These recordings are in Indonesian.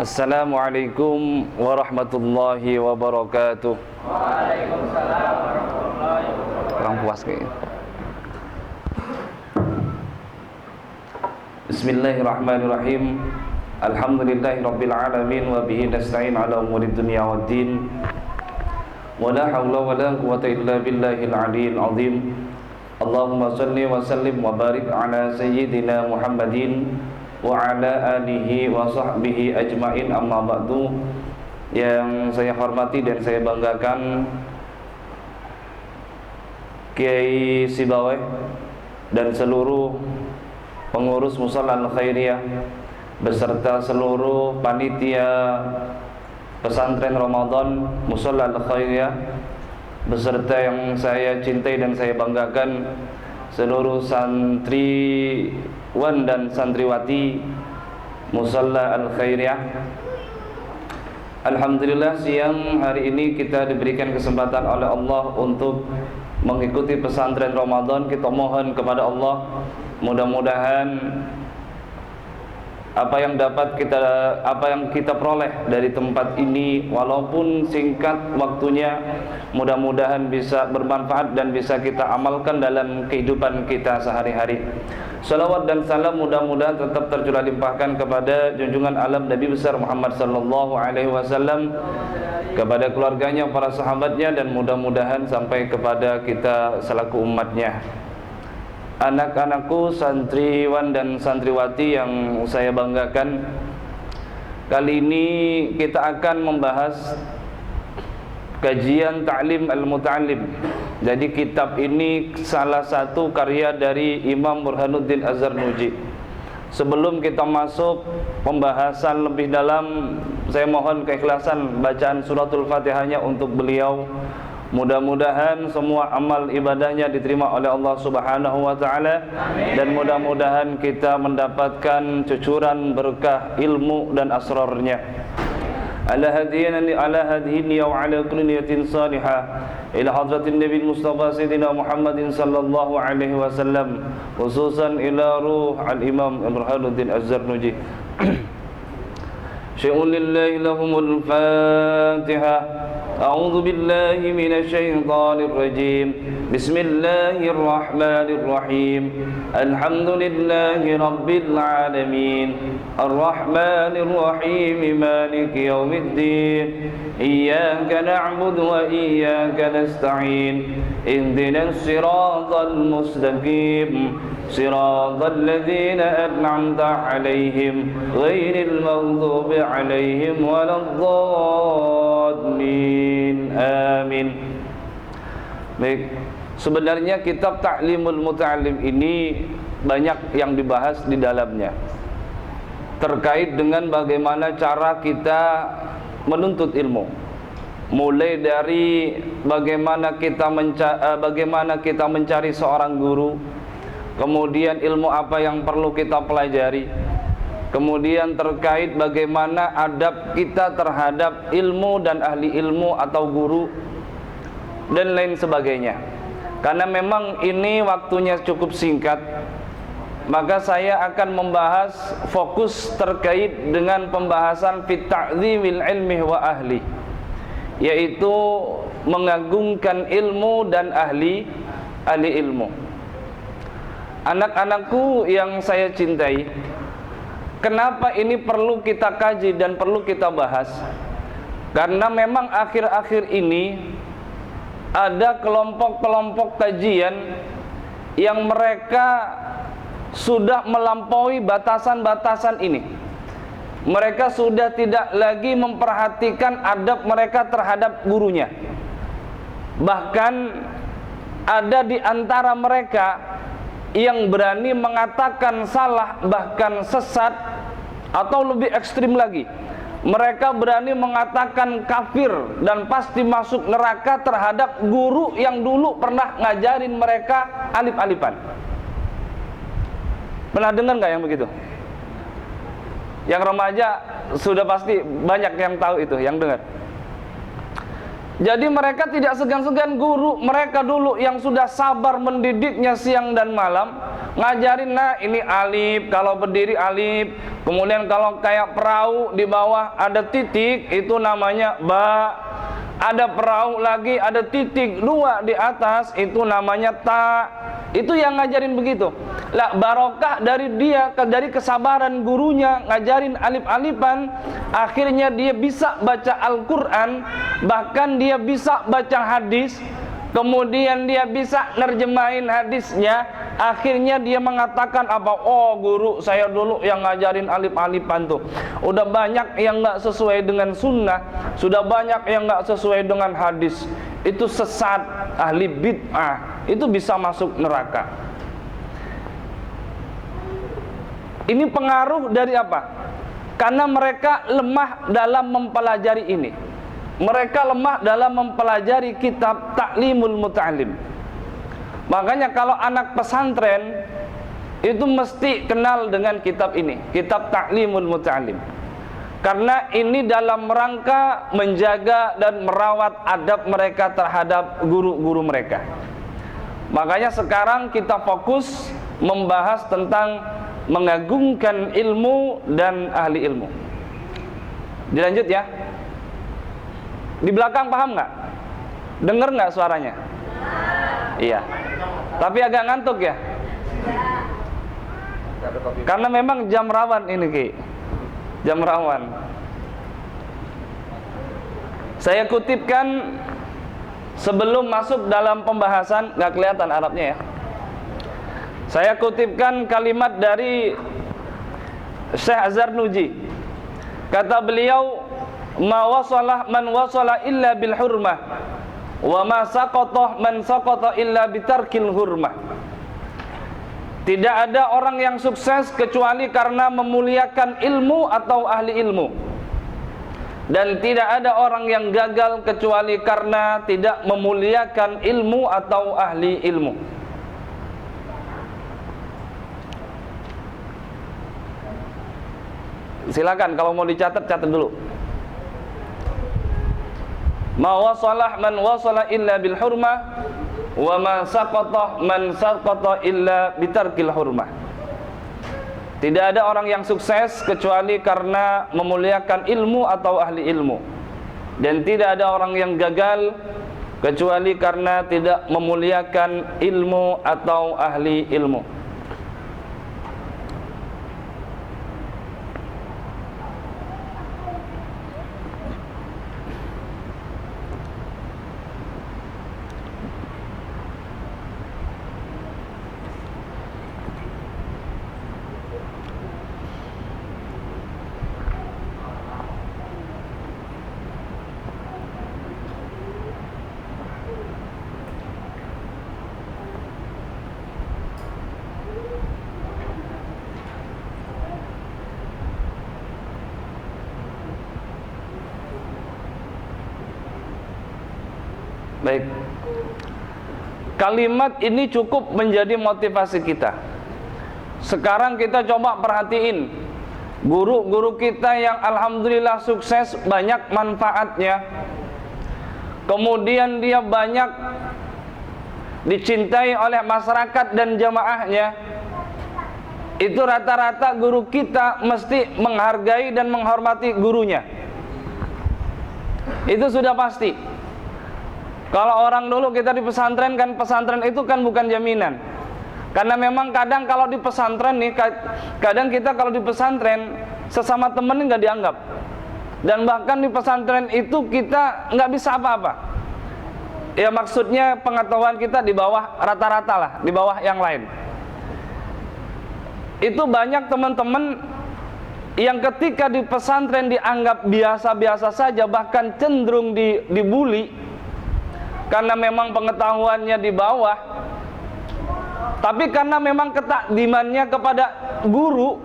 Assalamualaikum warahmatullahi wabarakatuh. Waalaikumsalam warahmatullahi wabarakatuh. Kurang puas kayaknya. Bismillahirrahmanirrahim. Alhamdulillahirabbil alamin wa bihi nasta'in ala umuri dunya waddin. Wala haula wala quwwata illa billahil aliyyil azim. Allahumma shalli wa sallim wa barik ala sayyidina Muhammadin wa ala alihi wa sahbihi ajmain, amma ba'du. Yang saya hormati dan saya banggakan Kiai Sibaweh dan seluruh pengurus Musalla Al-Khairiyah beserta seluruh panitia pesantren Ramadan Musalla Al-Khairiyah, beserta yang saya cintai dan saya banggakan seluruh santriwan dan santriwati Musalla Al-Khairiyah. Alhamdulillah, siang hari ini kita diberikan kesempatan oleh Allah untuk mengikuti pesantren Ramadan. Kita mohon kepada Allah, mudah-mudahan apa yang kita peroleh dari tempat ini, walaupun singkat waktunya, mudah-mudahan bisa bermanfaat dan bisa kita amalkan dalam kehidupan kita sehari-hari. Salawat dan salam mudah-mudahan tetap tercurah limpahkan kepada junjungan alam Nabi besar Muhammad sallallahu alaihi wasallam, kepada keluarganya, para sahabatnya, dan mudah-mudahan sampai kepada kita selaku umatnya. Anak-anakku, santriwan dan santriwati yang saya banggakan, kali ini kita akan membahas kajian Ta'lim Al-Muta'allim. Jadi kitab ini salah satu karya dari Imam Burhanuddin Az-Zarnuji. Sebelum kita masuk pembahasan lebih dalam, saya mohon keikhlasan bacaan suratul Fatihahnya untuk beliau. Mudah-mudahan semua amal ibadahnya diterima oleh Allah Subhanahu wa taala, dan mudah-mudahan kita mendapatkan cucuran berkah ilmu dan asrarnya. Ala hadiyani ala hadhihi wa ala kulli niyatin salihah ila hadratin Nabi Mustafa Sayyidina Muhammadin sallallahu alaihi wasallam, khususan ila ruh al-Imam Burhanuddin Az-Zarnuji. Syai'un lillahi lahumul Fatihah. أعوذ بالله من الشيطان الرجيم. بسم الله الرحمن الرحيم. الحمد لله رب العالمين. الرحمن الرحيم. مالك يوم الدين. إياك نعبد وإياك نستعين. اهدنا الصراط المستقيم. صراط الذين أنعمت عليهم غير المغضوب عليهم ولا الضالين. Amin. Baik, sebenarnya kitab Ta'limul Muta'allim ini banyak yang dibahas di dalamnya terkait dengan bagaimana cara kita menuntut ilmu, mulai dari bagaimana kita mencari seorang guru, kemudian ilmu apa yang perlu kita pelajari, kemudian terkait bagaimana adab kita terhadap ilmu dan ahli ilmu atau guru, dan lain sebagainya. Karena memang ini waktunya cukup singkat, maka saya akan membahas fokus terkait dengan pembahasan fit ta'zimil ilmi wa ahli, yaitu mengagungkan ilmu dan ahli ilmu. Anak-anakku yang saya cintai, kenapa ini perlu kita kaji dan perlu kita bahas? Karena memang akhir-akhir ini ada kelompok-kelompok kajian yang mereka sudah melampaui batasan-batasan ini. Mereka sudah tidak lagi memperhatikan adab mereka terhadap gurunya. Bahkan ada di antara mereka yang berani mengatakan salah, bahkan sesat, atau lebih ekstrim lagi, mereka berani mengatakan kafir dan pasti masuk neraka terhadap guru yang dulu pernah ngajarin mereka alif-alifan. Pernah dengar nggak yang begitu? Yang remaja sudah pasti banyak yang tahu itu, yang dengar. Jadi mereka tidak segan-segan guru mereka dulu yang sudah sabar mendidiknya siang dan malam ngajarin, nah ini alif, kalau berdiri alif, kemudian kalau kayak perahu di bawah ada titik, itu namanya ba. Ada perahu lagi, ada titik dua di atas, itu namanya ta. Itu yang ngajarin begitu. Lah barokah dari dia, dari kesabaran gurunya ngajarin alif-alifan, akhirnya dia bisa baca Al-Quran, bahkan dia bisa baca hadis. Kemudian dia bisa nerjemahin hadisnya. Akhirnya dia mengatakan apa? Oh, guru saya dulu yang ngajarin alif-alifan tuh udah banyak yang gak sesuai dengan sunnah, sudah banyak yang gak sesuai dengan hadis. Itu sesat, ahli bid'ah, itu bisa masuk neraka. Ini pengaruh dari apa? Karena mereka lemah dalam mempelajari ini. Mereka lemah dalam mempelajari kitab Ta'limul Muta'allim. Makanya kalau anak pesantren itu mesti kenal dengan kitab ini, kitab Ta'limul Muta'allim. Karena ini dalam rangka menjaga dan merawat adab mereka terhadap guru-guru mereka. Makanya sekarang kita fokus membahas tentang mengagungkan ilmu dan ahli ilmu. Dilanjut ya. Di belakang paham nggak? Dengar nggak suaranya? Iya. Tapi agak ngantuk ya? Karena memang jam rawan ini Ki. Jam rawan. Saya kutipkan sebelum masuk dalam pembahasan, nggak kelihatan Arabnya ya. Saya kutipkan kalimat dari Syekh Az-Zarnuji. Kata beliau, ma wasalah man wasala illa bil hurmah wa ma saqata man saqata illa bitarkil hurmah. Tidak ada orang yang sukses kecuali karena memuliakan ilmu atau ahli ilmu, dan tidak ada orang yang gagal kecuali karena tidak memuliakan ilmu atau ahli ilmu. Silakan kalau mau dicatat, catat dulu. Ma wasalah man wasala illa bil hurmah wa ma saqata man saqata illa bitarkil hurmah. Tidak ada orang yang sukses kecuali karena memuliakan ilmu atau ahli ilmu, dan tidak ada orang yang gagal kecuali karena tidak memuliakan ilmu atau ahli ilmu. Baik. Kalimat ini cukup menjadi motivasi kita. Sekarang kita coba perhatiin guru-guru kita yang alhamdulillah sukses, banyak manfaatnya. Kemudian dia banyak dicintai oleh masyarakat dan jamaahnya. Itu rata-rata guru kita mesti menghargai dan menghormati gurunya. Itu sudah pasti. Kalau orang dulu kita di pesantren kan, pesantren itu kan bukan jaminan. Karena memang kadang kalau di pesantren nih, kadang kita kalau di pesantren sesama temen nggak dianggap. Dan bahkan di pesantren itu kita nggak bisa apa-apa. Ya maksudnya pengetahuan kita di bawah rata-rata lah, di bawah yang lain. Itu banyak teman-teman yang ketika di pesantren dianggap biasa-biasa saja, bahkan cenderung dibully. Karena memang pengetahuannya di bawah, tapi karena memang ketakdimannya kepada guru,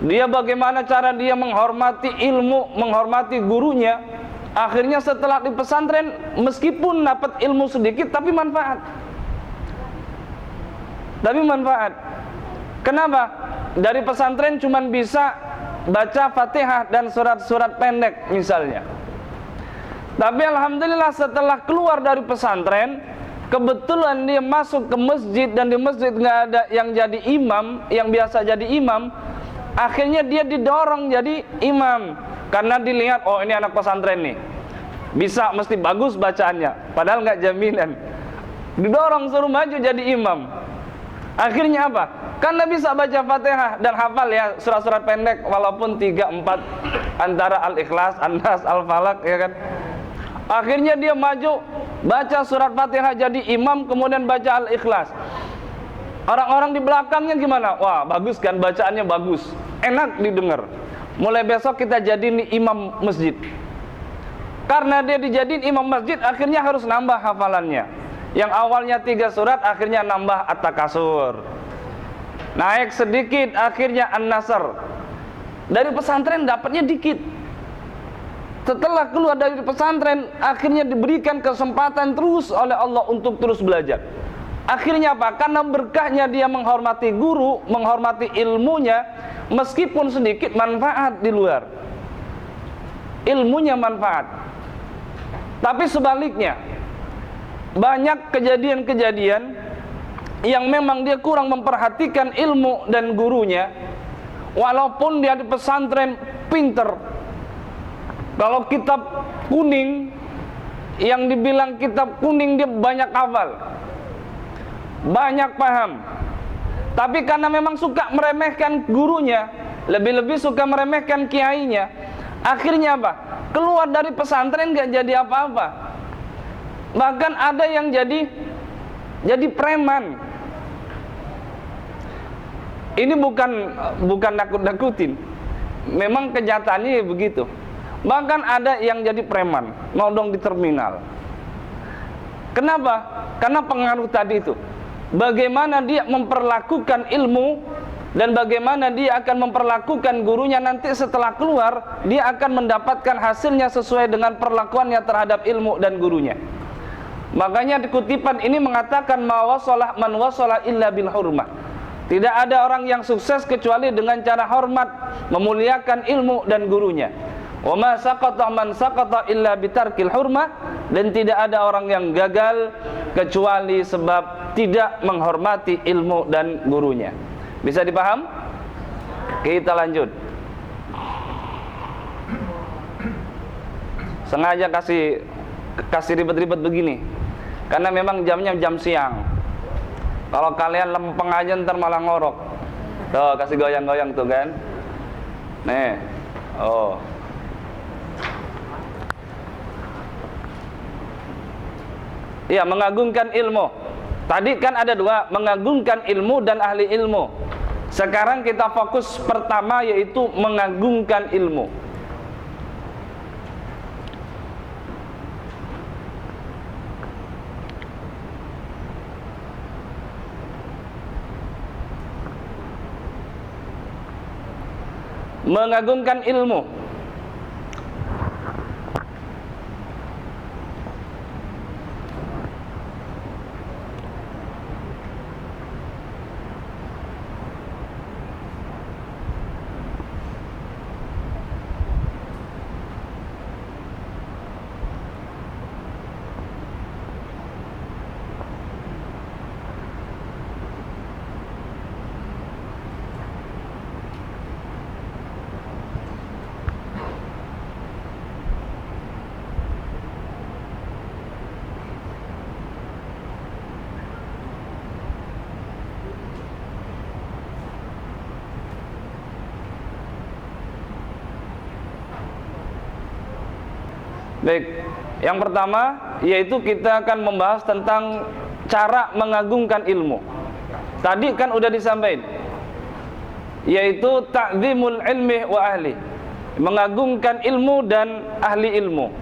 dia bagaimana cara dia menghormati ilmu, menghormati gurunya. Akhirnya setelah di pesantren, meskipun dapat ilmu sedikit, tapi manfaat. Kenapa? Dari pesantren cuma bisa baca Fatihah dan surat-surat pendek misalnya. Tapi alhamdulillah setelah keluar dari pesantren, kebetulan dia masuk ke masjid dan di masjid nggak ada yang jadi imam, yang biasa jadi imam, akhirnya dia didorong jadi imam karena dilihat, oh ini anak pesantren nih, bisa mesti bagus bacaannya, padahal nggak jaminan. Didorong suruh maju jadi imam. Akhirnya apa? Karena bisa baca Fatihah dan hafal ya surat-surat pendek walaupun 3-4 antara Al-Ikhlas, An-Nas, Al-Falaq ya kan. Akhirnya dia maju baca surat Fatihah jadi imam, kemudian baca Al-Ikhlas. Orang-orang di belakangnya gimana? Wah, bagus kan, bacaannya bagus, enak didengar. Mulai besok kita jadi nih imam masjid. Karena dia dijadiin imam masjid, akhirnya harus nambah hafalannya. Yang awalnya 3 surat, akhirnya nambah At-Takasur. Naik sedikit, akhirnya An-Nasr. Dari pesantren dapatnya dikit. Setelah keluar dari pesantren, akhirnya diberikan kesempatan terus oleh Allah untuk terus belajar. Akhirnya apa? Karena berkahnya dia menghormati guru, menghormati ilmunya, meskipun sedikit manfaat di luar. Ilmunya manfaat. Tapi sebaliknya, banyak kejadian-kejadian yang memang dia kurang memperhatikan ilmu dan gurunya, walaupun dia di pesantren pinter. Kalau kitab kuning, yang dibilang kitab kuning dia banyak hafal, banyak paham. Tapi karena memang suka meremehkan gurunya, lebih-lebih suka meremehkan kiainya, akhirnya apa? Keluar dari pesantren gak jadi apa-apa. Bahkan ada yang jadi preman. Ini bukan nakut-nakutin. Memang kenyataannya begitu. Bahkan ada yang jadi preman, nodong di terminal. Kenapa? Karena pengaruh tadi itu. Bagaimana dia memperlakukan ilmu dan bagaimana dia akan memperlakukan gurunya nanti setelah keluar, dia akan mendapatkan hasilnya sesuai dengan perlakuannya terhadap ilmu dan gurunya. Makanya di kutipan ini mengatakan ma wasalah man wasalah illa bil hurmah. Tidak ada orang yang sukses kecuali dengan cara hormat, memuliakan ilmu dan gurunya. Wa ma saqata man saqata illa bitarkil hurmah, dan tidak ada orang yang gagal kecuali sebab tidak menghormati ilmu dan gurunya. Bisa dipaham? Kita lanjut. Sengaja kasih ribet-ribet begini karena memang jamnya jam siang. Kalau kalian lempeng aja ntar malah ngorok. Tuh, kasih goyang-goyang tuh kan. Nih. Oh. Iya, mengagungkan ilmu. Tadi kan ada 2, mengagungkan ilmu dan ahli ilmu. Sekarang kita fokus pertama, yaitu mengagungkan ilmu. Mengagungkan ilmu. Baik, yang pertama yaitu kita akan membahas tentang cara mengagungkan ilmu. Tadi kan udah disampaikan, yaitu ta'zimul ilmi wa ahli, mengagungkan ilmu dan ahli ilmu.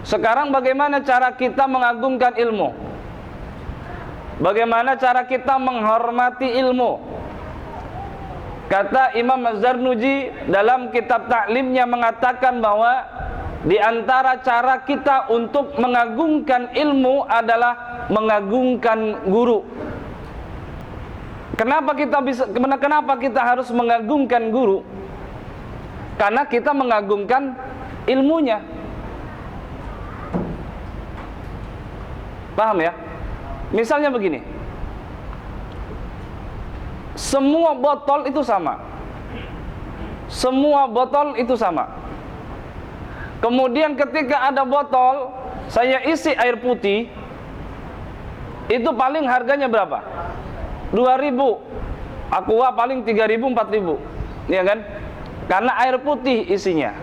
Sekarang bagaimana cara kita mengagungkan ilmu? Bagaimana cara kita menghormati ilmu? Kata Imam Az-Zarnuji dalam kitab Ta'limnya mengatakan bahwa di antara cara kita untuk mengagungkan ilmu adalah mengagungkan guru. Kenapa kita harus mengagungkan guru? Karena kita mengagungkan ilmunya. Paham ya? Misalnya begini, semua botol itu sama. Semua botol itu sama. Kemudian ketika ada botol, saya isi air putih, itu paling harganya berapa? 2.000. Aqua paling 3.000, 4.000, ya kan? Karena air putih isinya.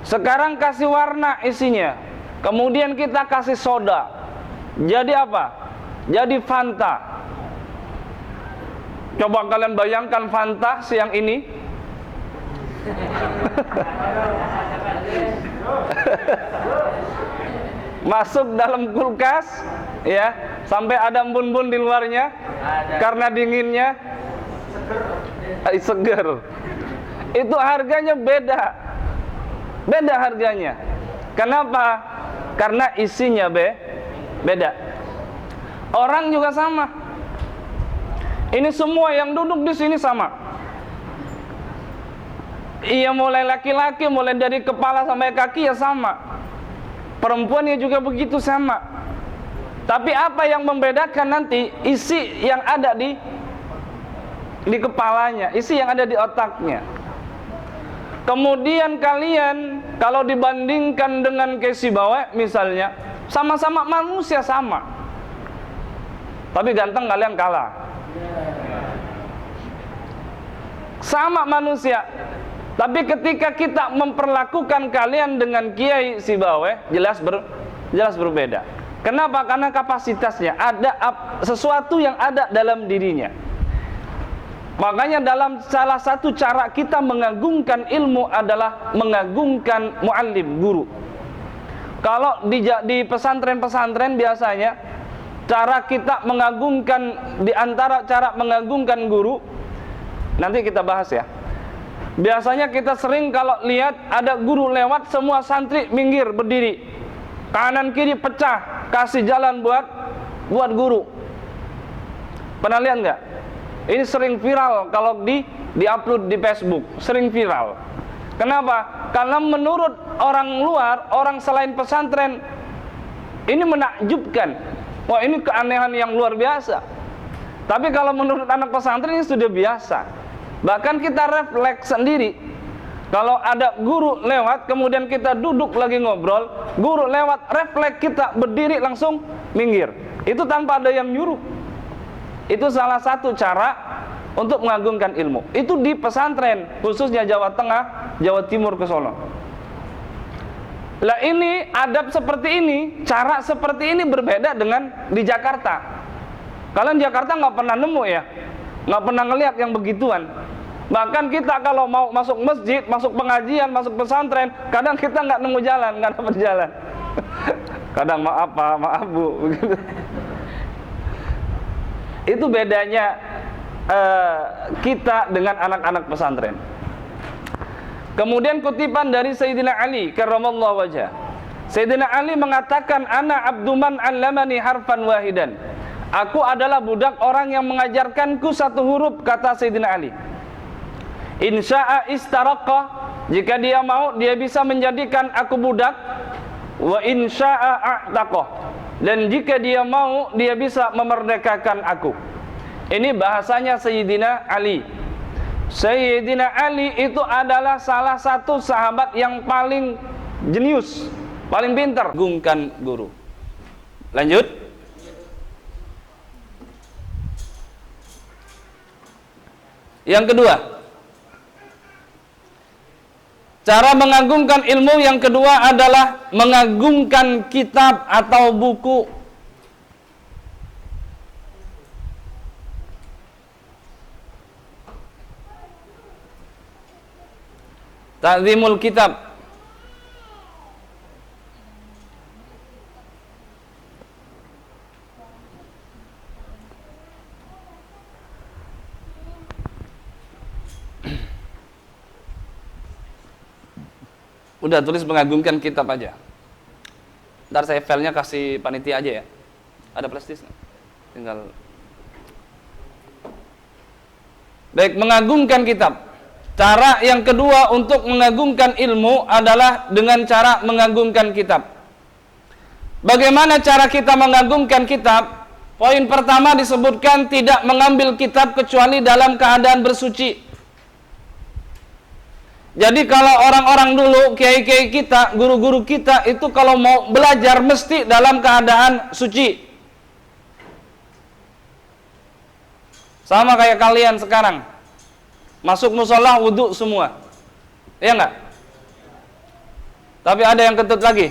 Sekarang kasih warna isinya, kemudian kita kasih soda, jadi apa? Jadi Fanta. Coba kalian bayangkan Fanta siang ini. Masuk dalam kulkas, ya, sampai ada embun-embun di luarnya, karena dinginnya seger. Itu harganya beda harganya. Kenapa? Karena isinya beda. Orang juga sama. Ini semua yang duduk di sini sama. Iya, mulai laki-laki, mulai dari kepala sampai kaki ya sama. Perempuannya juga begitu sama. Tapi apa yang membedakan nanti? Isi yang ada di kepalanya, isi yang ada di otaknya. Kemudian kalian kalau dibandingkan dengan Casey Bawe misalnya, sama-sama manusia sama, tapi ganteng kalian kalah. Sama manusia, tapi ketika kita memperlakukan kalian dengan Kiai Sibawe, jelas berbeda. Kenapa? Karena kapasitasnya, ada sesuatu yang ada dalam dirinya. Makanya dalam salah satu cara kita mengagungkan ilmu adalah mengagungkan muallim, guru. Kalau di pesantren-pesantren biasanya cara kita mengagungkan, di antara cara mengagungkan guru, nanti kita bahas ya. Biasanya kita sering kalau lihat ada guru lewat, semua santri minggir berdiri, kanan kiri pecah, kasih jalan buat guru. Pernah lihat nggak? Ini sering viral kalau di-upload di Facebook, sering viral. Kenapa? Karena menurut orang luar, orang selain pesantren, ini menakjubkan. Wah, ini keanehan yang luar biasa. Tapi kalau menurut anak pesantren ini sudah biasa. Bahkan kita refleks sendiri. Kalau ada guru lewat, kemudian kita duduk lagi ngobrol, guru lewat, refleks kita berdiri langsung minggir. Itu tanpa ada yang nyuruh. Itu salah satu cara untuk mengagungkan ilmu. Itu di pesantren, khususnya Jawa Tengah, Jawa Timur ke sono. Lah ini adab seperti ini, cara seperti ini berbeda dengan di Jakarta. Kalian Jakarta nggak pernah nemu ya, nggak pernah ngelihat yang begituan. Bahkan kita kalau mau masuk masjid, masuk pengajian, masuk pesantren, kadang kita nggak nemu jalan, nggak dapat jalan. Kadang maaf bu, begitu. Itu bedanya kita dengan anak-anak pesantren. Kemudian kutipan dari Sayyidina Ali karramallahu wajhah. Sayyidina Ali mengatakan, ana abduman allamani harfan wahidan. Aku adalah budak orang yang mengajarkanku satu huruf, kata Sayyidina Ali. Insya'a istaraqa, jika dia mau dia bisa menjadikan aku budak. Wa insya'a a'taqah, dan jika dia mau dia bisa memerdekakan aku. Ini bahasanya Sayyidina Ali. Sayyidina Ali itu adalah salah satu sahabat yang paling jenius, paling pintar, mengagungkan guru. Lanjut. Yang kedua, cara mengagungkan ilmu yang kedua adalah mengagungkan kitab atau buku. Ta'zimul kitab. Udah tulis mengagungkan kitab aja. Ntar saya filenya kasih panitia aja ya. Ada plastis nggak? Tinggal. Baik, mengagungkan kitab. Cara yang kedua untuk mengagungkan ilmu adalah dengan cara mengagungkan kitab. Bagaimana cara kita mengagungkan kitab? Poin pertama disebutkan tidak mengambil kitab kecuali dalam keadaan bersuci. Jadi kalau orang-orang dulu, kiai-kiai kita, guru-guru kita itu kalau mau belajar mesti dalam keadaan suci. Sama kayak kalian sekarang. Masuk musola wudhu semua. Iya enggak? Tapi ada yang kentut lagi?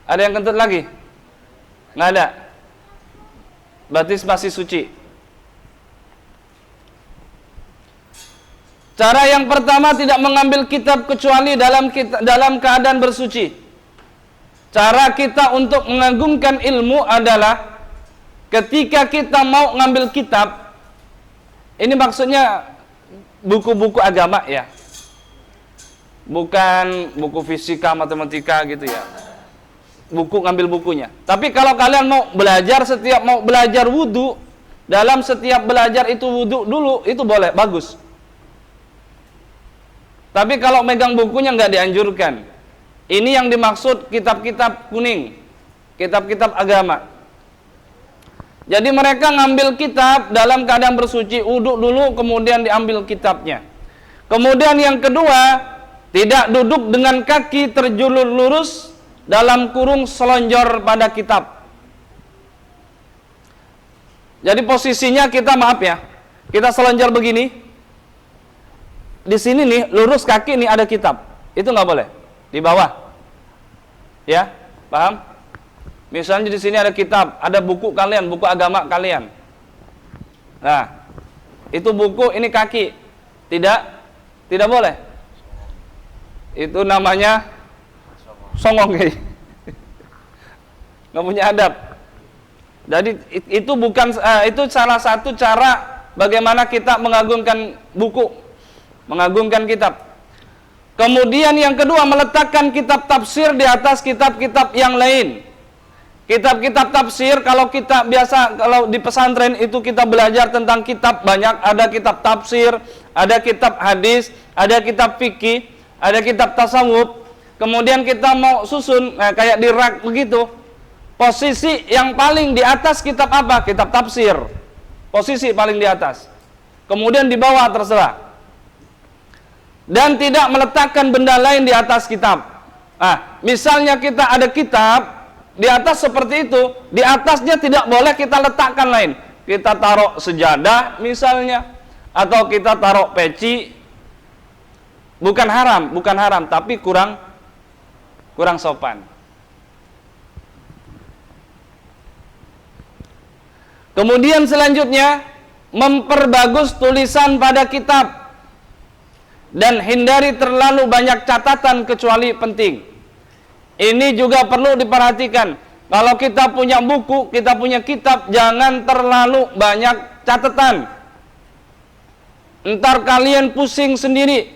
Ada yang kentut lagi? Nggak ada. Berarti masih suci. Cara yang pertama tidak mengambil kitab kecuali dalam keadaan bersuci. Cara kita untuk mengagungkan ilmu adalah ketika kita mau ngambil kitab, ini maksudnya buku-buku agama ya. Bukan buku fisika, matematika gitu ya. Buku, ngambil bukunya. Tapi kalau kalian mau belajar, setiap mau belajar wudhu, dalam setiap belajar itu wudhu dulu, itu boleh, bagus. Tapi kalau megang bukunya nggak dianjurkan. Ini yang dimaksud kitab-kitab kuning, kitab-kitab agama. Jadi mereka ngambil kitab dalam keadaan bersuci, wudhu dulu, kemudian diambil kitabnya. Kemudian yang kedua, tidak duduk dengan kaki terjulur lurus dalam kurung selonjor pada kitab. Jadi posisinya kita, maaf ya, kita selonjor begini. Di sini nih, lurus kaki nih ada kitab. Itu nggak boleh. Di bawah. Ya, paham? Misalnya di sini ada kitab, ada buku kalian, buku agama kalian. Nah, itu buku, ini kaki. Tidak boleh. Itu namanya songong, nggak punya adab. Jadi itu bukan itu salah satu cara bagaimana kita mengagungkan buku, mengagungkan kitab. Kemudian yang kedua, meletakkan kitab tafsir di atas kitab-kitab yang lain. Kitab-kitab tafsir, kalau kita biasa, kalau di pesantren itu kita belajar tentang kitab banyak, ada kitab tafsir, ada kitab hadis, ada kitab fikih, ada kitab tasawuf. Kemudian kita mau susun, kayak di rak begitu. Posisi yang paling di atas kitab apa? Kitab tafsir. Posisi paling di atas. Kemudian di bawah terserah. Dan tidak meletakkan benda lain di atas kitab. Nah, misalnya kita ada kitab di atas seperti itu, di atasnya tidak boleh kita letakkan lain. Kita taruh sejadah misalnya, atau kita taruh peci. Bukan haram, tapi kurang sopan. Kemudian selanjutnya, memperbagus tulisan pada kitab dan hindari terlalu banyak catatan kecuali penting. Ini juga perlu diperhatikan. Kalau kita punya buku, kita punya kitab, jangan terlalu banyak catatan. Ntar kalian pusing sendiri.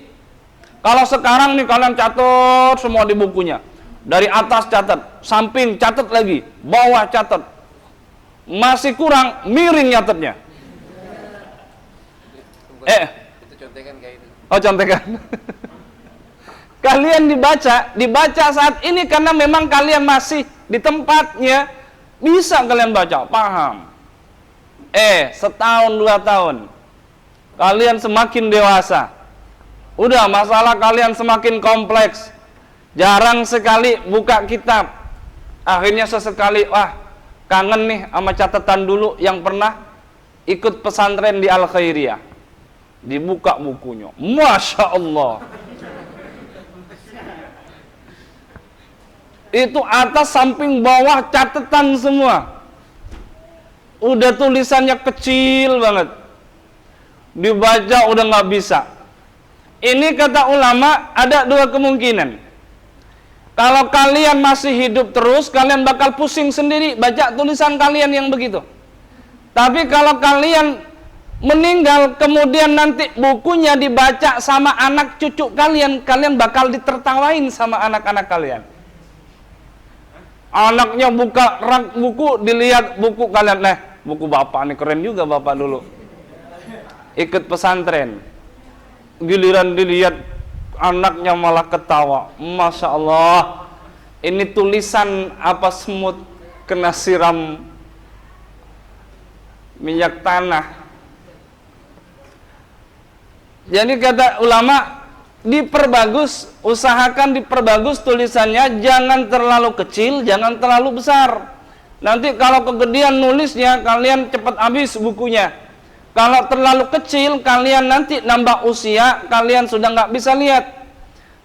Kalau sekarang nih kalian catat semua di bukunya. Dari atas catat, samping catat lagi, bawah catat. Masih kurang, miring nyatetnya. Itu contekan kayak itu. Oh, contekan. Kalian dibaca saat ini karena memang kalian masih di tempatnya, bisa kalian baca, paham. Setahun 2 tahun, kalian semakin dewasa. Udah, masalah kalian semakin kompleks. Jarang sekali buka kitab. Akhirnya sesekali, kangen nih sama catatan dulu yang pernah ikut pesantren di Al-Khairiyah. Dibuka bukunya. Masya Allah. Itu atas samping bawah catatan semua. Udah tulisannya kecil banget. Dibaca udah nggak bisa. Ini kata ulama ada 2 kemungkinan. Kalau kalian masih hidup terus, kalian bakal pusing sendiri baca tulisan kalian yang begitu. Tapi kalau kalian meninggal, kemudian nanti bukunya dibaca sama anak cucu kalian, kalian bakal ditertawain sama anak-anak kalian. Anaknya buka rak buku, dilihat buku kalian, buku bapak nih keren juga bapak dulu. Ikut pesantren. Giliran dilihat anaknya malah ketawa. Masya Allah. ini tulisan apa semut kena siram minyak tanah. Jadi kata ulama, diperbagus, usahakan diperbagus tulisannya, jangan terlalu kecil, jangan terlalu besar. Nanti kalau kegedean nulisnya, kalian cepat habis bukunya. Kalau terlalu kecil, kalian nanti nambah usia, kalian sudah nggak bisa lihat.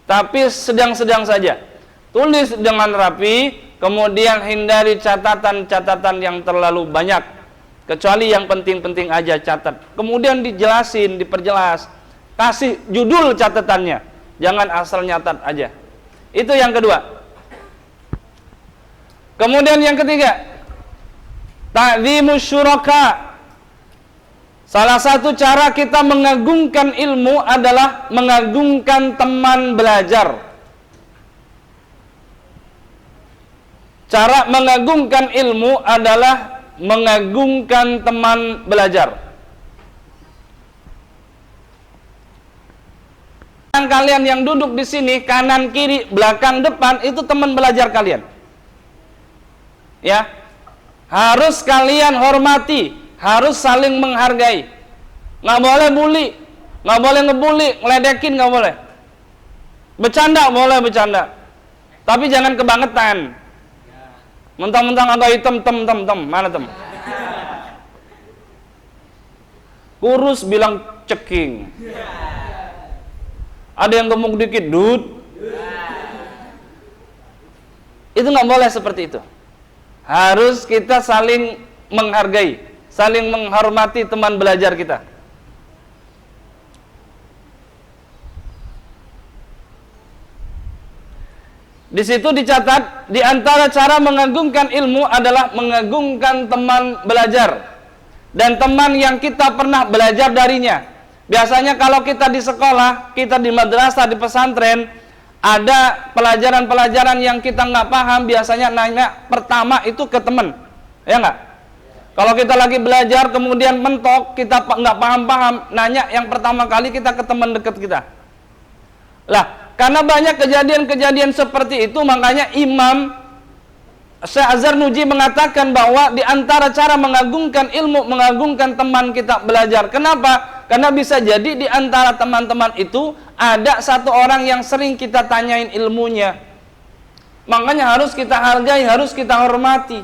Tapi sedang-sedang saja. Tulis dengan rapi, kemudian hindari catatan-catatan yang terlalu banyak. Kecuali yang penting-penting aja catat. Kemudian dijelasin, diperjelas. Kasih judul catatannya. Jangan asal nyatat aja. Itu yang kedua. Kemudian yang ketiga, ta'dhimus syuraka. Salah satu cara kita mengagungkan ilmu adalah mengagungkan teman belajar. Cara mengagungkan ilmu adalah mengagungkan teman belajar. Kalian yang duduk di sini, kanan, kiri, belakang, depan, itu teman belajar kalian. Ya, harus kalian hormati, harus saling menghargai. Nggak boleh bully, nggak boleh ngebully, ngeledekin nggak boleh. Bercanda boleh bercanda, tapi jangan kebangetan. Mentang-mentang agak hitam, tem, mana tem? Kurus bilang ceking. Ada yang gemuk dikit, dud. Itu nggak boleh seperti itu. Harus kita saling menghargai, saling menghormati teman belajar kita. Di situ dicatat, di antara cara mengagungkan ilmu adalah mengagungkan teman belajar dan teman yang kita pernah belajar darinya. Biasanya kalau kita di sekolah, kita di madrasah, di pesantren, ada pelajaran-pelajaran yang kita nggak paham, biasanya nanya pertama itu ke teman, ya nggak? Kalau kita lagi belajar kemudian mentok, kita nggak paham-paham, nanya yang pertama kali kita ke teman dekat kita. Lah, karena banyak kejadian-kejadian seperti itu, makanya Imam Syekh Az-Zarnuji mengatakan bahwa di antara cara mengagungkan ilmu, mengagungkan teman kita belajar. Kenapa? Karena bisa jadi di antara teman-teman itu ada satu orang yang sering kita tanyain ilmunya. Makanya harus kita hargai, harus kita hormati.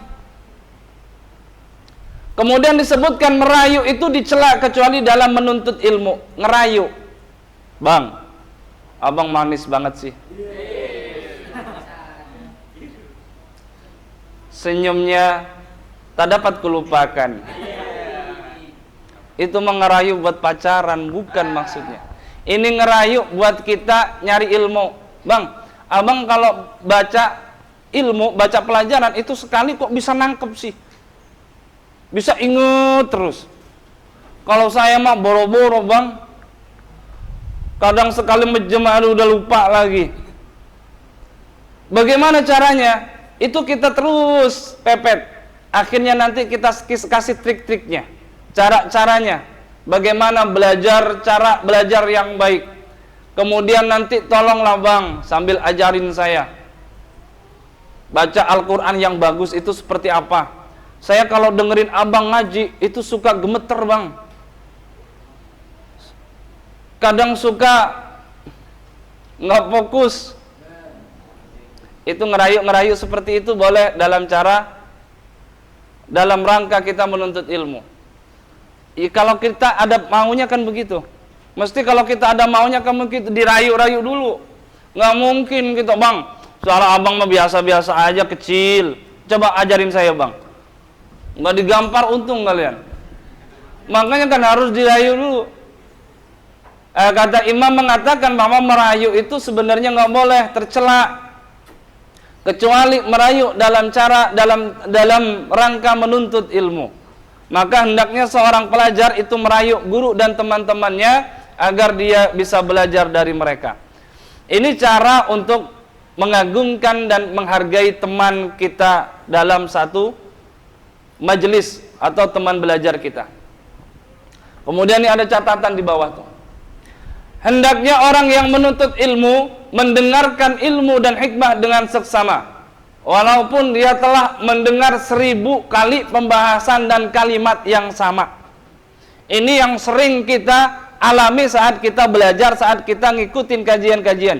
Kemudian disebutkan merayu itu dicela kecuali dalam menuntut ilmu. Ngerayu. Bang, abang manis banget sih. Senyumnya tak dapat kulupakan. Itu mengerayu buat pacaran, bukan maksudnya. Ini ngerayu buat kita nyari ilmu. Bang, abang kalau baca ilmu, baca pelajaran itu sekali kok bisa nangkep sih. Bisa inget terus. Kalau saya mah boro-boro bang, kadang sekali menjemah udah lupa lagi. Bagaimana caranya? Itu kita terus pepet. Akhirnya nanti kita kasih trik-triknya, cara-caranya. Bagaimana belajar, cara belajar yang baik. Kemudian nanti tolonglah bang, sambil ajarin saya. Baca Al-Quran yang bagus itu seperti apa? Saya kalau dengerin abang ngaji, itu suka gemeter bang. Kadang suka nggak fokus. Itu ngerayu-ngerayu seperti itu boleh dalam rangka kita menuntut ilmu. Kalau kita ada maunya kan begitu. Mesti kalau kita ada maunya kan begitu, dirayu-rayu dulu. Nggak mungkin gitu bang, suara abang mah biasa-biasa aja, kecil. Coba ajarin saya bang. Nggak digampar untung kalian. Makanya kan harus dirayu dulu. Kata imam mengatakan bahwa merayu itu sebenarnya nggak boleh, tercela. Kecuali merayu dalam rangka menuntut ilmu. Maka hendaknya seorang pelajar itu merayu guru dan teman-temannya agar dia bisa belajar dari mereka. Ini cara untuk mengagungkan dan menghargai teman kita dalam satu majelis atau teman belajar kita. Kemudian ini ada catatan di bawah tuh. Hendaknya orang yang menuntut ilmu mendengarkan ilmu dan hikmah dengan seksama. walaupun dia telah mendengar 1000 kali pembahasan dan kalimat yang sama. Ini yang sering kita alami saat kita belajar, saat kita ngikutin kajian-kajian.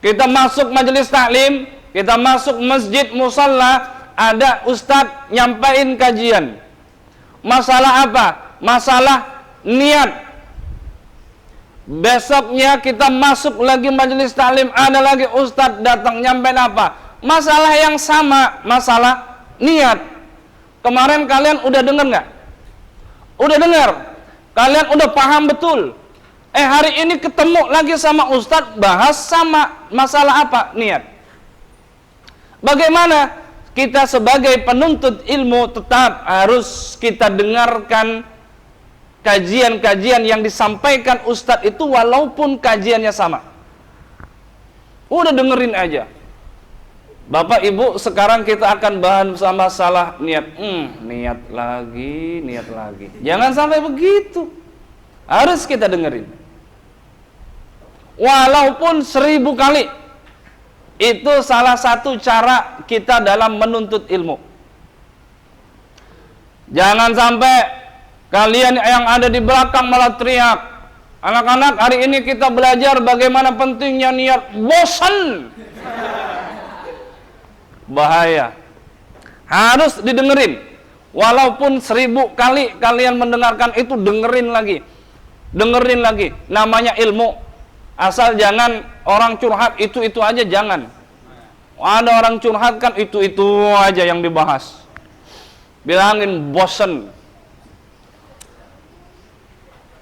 Kita masuk majelis taklim, kita masuk masjid musalla, ada ustadz nyampain kajian. Masalah apa? Masalah niat. Besoknya kita masuk lagi majelis taklim, ada lagi ustadz datang nyampain apa? Masalah yang sama, masalah niat. Kemarin kalian udah dengar nggak? Udah dengar? Kalian udah paham betul? Hari ini ketemu lagi sama ustadz, bahas sama masalah apa? Niat. Bagaimana? Kita sebagai penuntut ilmu tetap harus kita dengarkan kajian-kajian yang disampaikan ustadz itu walaupun kajiannya sama. Udah dengerin aja. Bapak Ibu, sekarang kita akan bahas masalah niat. Niat lagi. Jangan sampai begitu. Harus kita dengerin. Walaupun 1000 kali. Itu salah satu cara kita dalam menuntut ilmu. Jangan sampai kalian yang ada di belakang malah teriak. Anak-anak, hari ini kita belajar bagaimana pentingnya niat. Bosan. Bahaya. Harus didengerin. Walaupun 1000 kali kalian mendengarkan itu, dengerin lagi. Dengerin lagi. Namanya ilmu. Asal jangan orang curhat itu aja, jangan. Ada orang curhat kan itu aja yang dibahas. Bilangin bosen.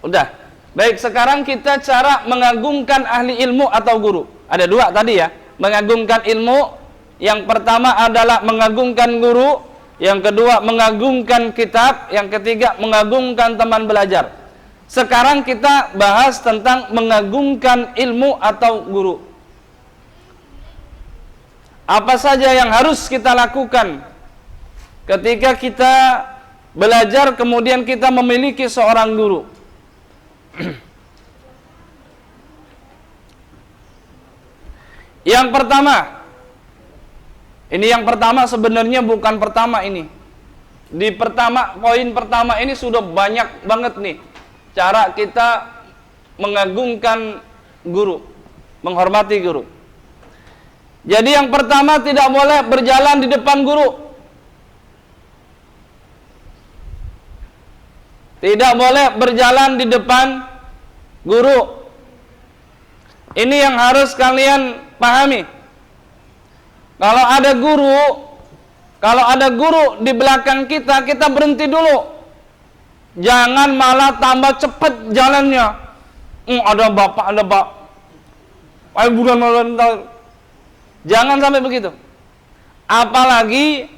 Udah. Baik, sekarang kita cara mengagungkan ahli ilmu atau guru. Ada 2 tadi ya. Mengagungkan ilmu. Yang pertama adalah mengagungkan guru, yang kedua mengagungkan kitab, yang ketiga mengagungkan teman belajar. Sekarang kita bahas tentang mengagungkan ilmu atau guru. Apa saja yang harus kita lakukan ketika kita belajar kemudian kita memiliki seorang guru? Yang pertama, ini yang pertama sebenarnya bukan pertama ini. Di poin pertama ini sudah banyak banget nih cara kita mengagungkan guru, menghormati guru. Jadi yang pertama, tidak boleh berjalan di depan guru. Tidak boleh berjalan di depan guru. Ini yang harus kalian pahami. Kalau ada guru di belakang kita, kita berhenti dulu. Jangan malah tambah cepat jalannya. Ada bapak. Ayo buruan. Jangan sampai begitu. Apalagi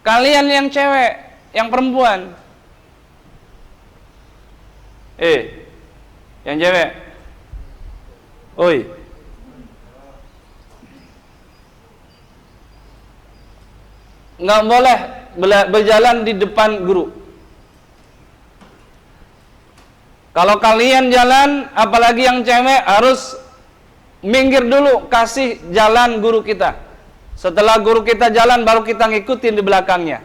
kalian yang cewek, yang perempuan. Yang cewek. Oi. Nggak boleh berjalan di depan guru. Kalau kalian jalan, apalagi yang cewek, harus minggir dulu, kasih jalan guru kita. Setelah guru kita jalan, baru kita ngikutin di belakangnya.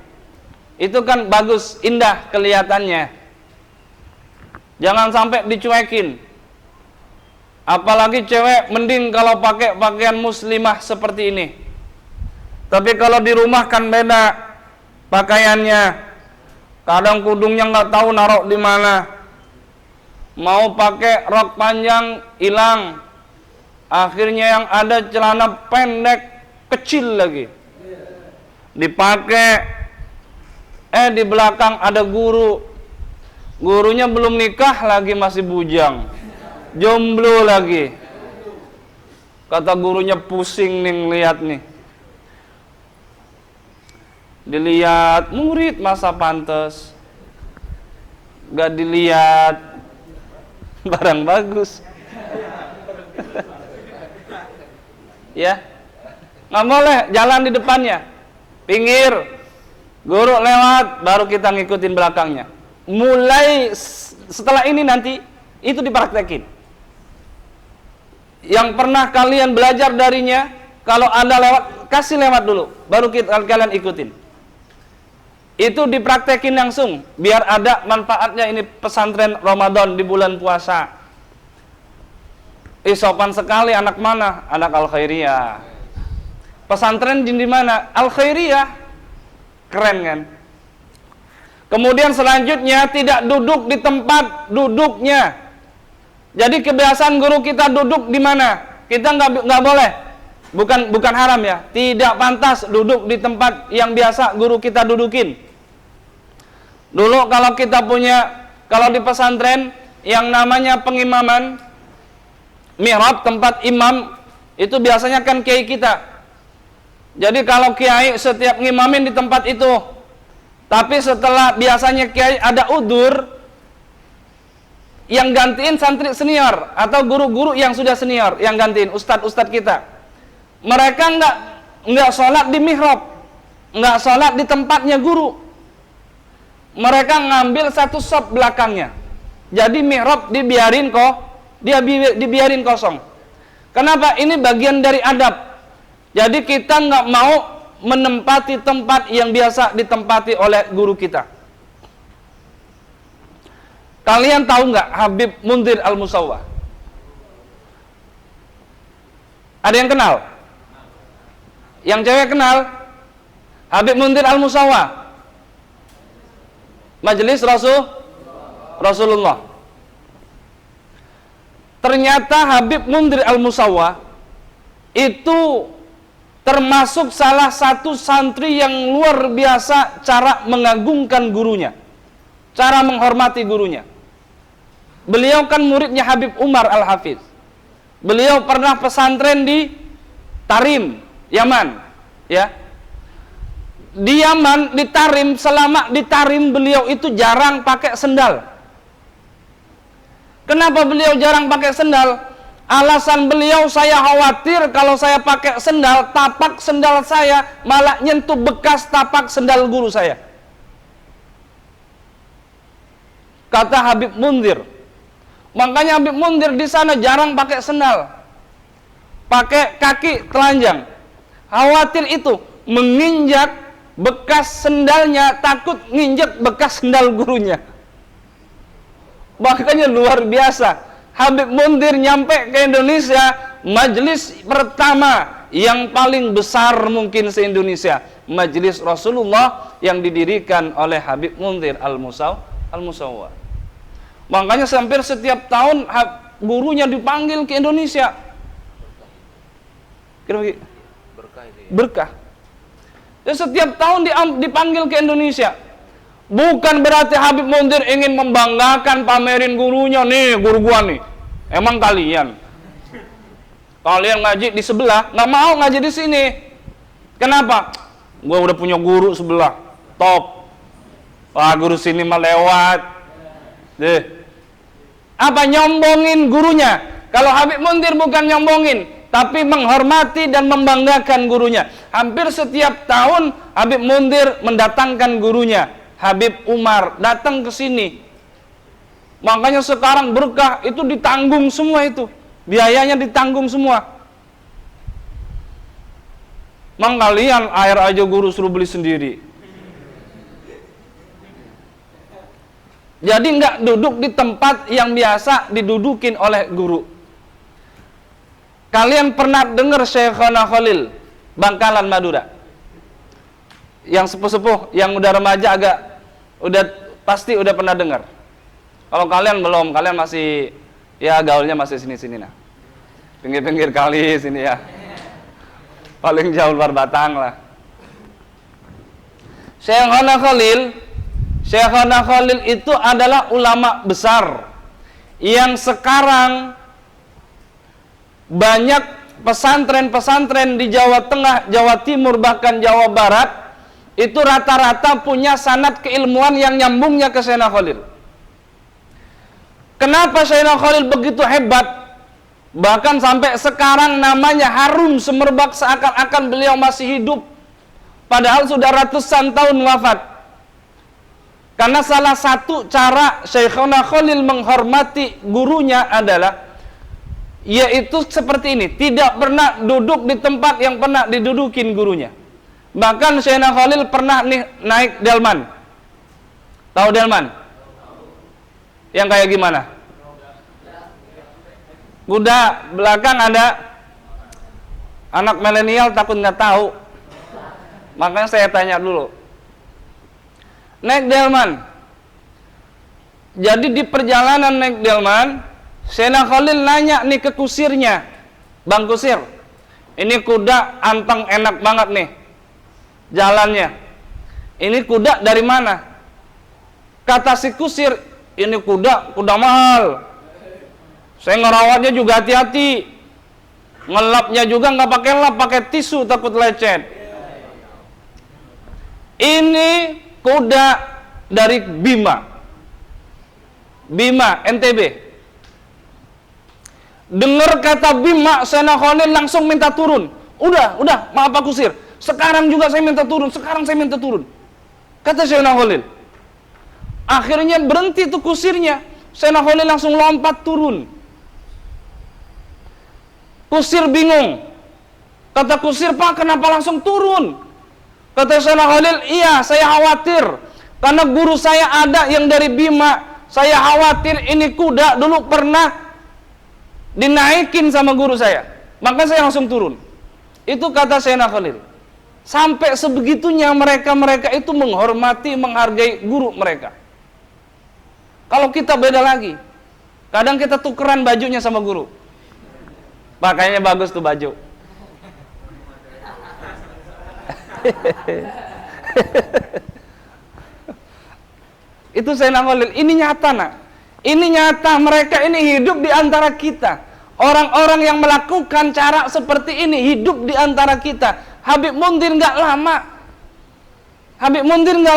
Itu kan bagus, indah kelihatannya. Jangan sampai dicuekin. Apalagi cewek, mending kalau pakai pakaian muslimah seperti ini. Tapi kalau di rumah kan beda pakaiannya. Kadang kudungnya nggak tahu naruh di mana. Mau pakai rok panjang hilang. Akhirnya yang ada celana pendek kecil lagi. Dipakai. Di belakang ada guru. Gurunya belum nikah lagi, masih bujang. Jomblo lagi. Kata gurunya, pusing nih lihat nih. Dilihat murid masa pantas, gak dilihat barang bagus. Ya, nggak boleh jalan di depannya, pinggir. Guru lewat, baru kita ngikutin belakangnya. Mulai setelah ini nanti itu dipraktekin. Yang pernah kalian belajar darinya, kalau Anda lewat, kasih lewat dulu, baru kalian ikutin. Itu dipraktekin langsung, biar ada manfaatnya. Ini pesantren Ramadan di bulan puasa. Sopan sekali, anak mana? Anak Al-Khairiyah. Pesantren di mana? Al-Khairiyah. Keren kan? Kemudian selanjutnya tidak duduk di tempat duduknya. Jadi kebiasaan guru kita duduk di mana? Kita nggak boleh. Bukan haram ya. Tidak pantas duduk di tempat yang biasa guru kita dudukin. Dulu kalau kita punya, kalau di pesantren yang namanya pengimaman, mihrab tempat imam, itu biasanya kan kiai kita. Jadi kalau kiai setiap ngimamin di tempat itu, tapi setelah biasanya kiai ada udur, yang gantiin santri senior atau guru-guru yang sudah senior yang gantiin ustadz-ustadz kita. Mereka nggak sholat di mihrab, nggak sholat di tempatnya guru. Mereka ngambil satu sop belakangnya. Jadi mihrab dibiarin dibiarin kosong. Kenapa? Ini bagian dari adab. Jadi kita nggak mau menempati tempat yang biasa ditempati oleh guru kita. Kalian tahu nggak Habib Munzir Al-Musawwah? Ada yang kenal? Yang cewek kenal? Habib Munzir Al-Musawwah, Majelis Rasulullah. Ternyata Habib Munzir Al-Musawwah itu termasuk salah satu santri yang luar biasa cara mengagungkan gurunya, cara menghormati gurunya. Beliau kan muridnya Habib Umar Al-Hafiz. Beliau pernah pesantren di Tarim, Yaman, ya. Di Yaman, di Tarim, selama di Tarim beliau itu jarang pakai sendal. Kenapa beliau jarang pakai sendal? Alasan beliau, saya khawatir kalau saya pakai sendal, tapak sendal saya malah nyentuh bekas tapak sendal guru saya. Kata Habib Munzir. Makanya Habib Munzir di sana jarang pakai sendal, pakai kaki telanjang. Khawatir itu menginjak bekas sendalnya, takut nginjak bekas sendal gurunya. Makanya luar biasa. Habib Munzir nyampe ke Indonesia, majelis pertama yang paling besar mungkin se-Indonesia, Majelis Rasulullah yang didirikan oleh Habib Munzir Al-Musawwah. Makanya hampir setiap tahun gurunya dipanggil ke Indonesia. Berkah. Dan setiap tahun dipanggil ke Indonesia. Bukan berarti Habib Munzir ingin membanggakan, pamerin gurunya, nih guru gua nih. Emang kalian ngaji di sebelah, nggak mau ngaji di sini. Kenapa? Gua udah punya guru sebelah, top. Wah, guru sini mah lewat. Deh. Apa, nyombongin gurunya? Kalau Habib Munzir bukan nyombongin, tapi menghormati dan membanggakan gurunya. Hampir setiap tahun Habib Munzir mendatangkan gurunya, Habib Umar, datang ke sini. Makanya sekarang berkah itu ditanggung semua itu. Biayanya ditanggung semua. Mang kalian air aja guru suruh beli sendiri. Jadi nggak duduk di tempat yang biasa didudukin oleh guru. Kalian pernah dengar Syekhona Khalil, Bangkalan Madura? Yang sepuh-sepuh, yang udah remaja pasti udah pernah dengar. Kalau kalian belum, kalian masih ya gaulnya masih sini-sini nah. Pinggir-pinggir kali sini ya. Paling jauh luar Batang lah. Syekhona Khalil itu adalah ulama besar yang sekarang banyak pesantren-pesantren di Jawa Tengah, Jawa Timur, bahkan Jawa Barat itu rata-rata punya sanad keilmuan yang nyambungnya ke Syekhona Khalil. Kenapa Syekhona Khalil begitu hebat? Bahkan sampai sekarang namanya harum semerbak seakan-akan beliau masih hidup, padahal sudah ratusan tahun wafat. Karena salah satu cara Syekhona Khalil menghormati gurunya adalah yaitu seperti ini, tidak pernah duduk di tempat yang pernah didudukin gurunya. Bahkan Syekhna Khalil pernah nih naik delman. Tahu delman? Yang kayak gimana? Kuda belakang ada. Anak milenial takut nggak tahu. Makanya saya tanya dulu. Naik delman. Jadi di perjalanan naik delman, Syekhna Khalil nanya nih ke kusirnya, Bang Kusir, ini kuda anteng enak banget nih jalannya. Ini kuda dari mana? Kata si kusir, ini kuda mahal. Saya ngerawatnya juga hati-hati. Ngelapnya juga nggak pakai lap, pakai tisu takut lecet. Ini kuda dari Bima NTB. Dengar kata Bima, Syekhna Khalil langsung minta turun. Udah, maaf Pak Kusir. Sekarang juga saya minta turun, Kata Syekhna Khalil. Akhirnya berhenti tuh kusirnya. Syekhna Khalil langsung lompat turun. Kusir bingung. Kata kusir, Pak, kenapa langsung turun? Kata Syekhna Khalil, iya, saya khawatir. Karena guru saya ada yang dari Bima. Saya khawatir ini kuda dulu pernah dinaikin sama guru saya. Maka saya langsung turun. Itu kata Syekhna Khalil. Sampai sebegitunya mereka itu menghormati, menghargai guru mereka. Kalau kita beda lagi. Kadang kita tukeran bajunya sama guru. Pakainya bagus tuh baju. Itu Syekhna Khalil. Ini nyata, nak. Ini nyata, mereka ini hidup di antara kita. Orang-orang yang melakukan cara seperti ini hidup di antara kita. Habib Mundir nggak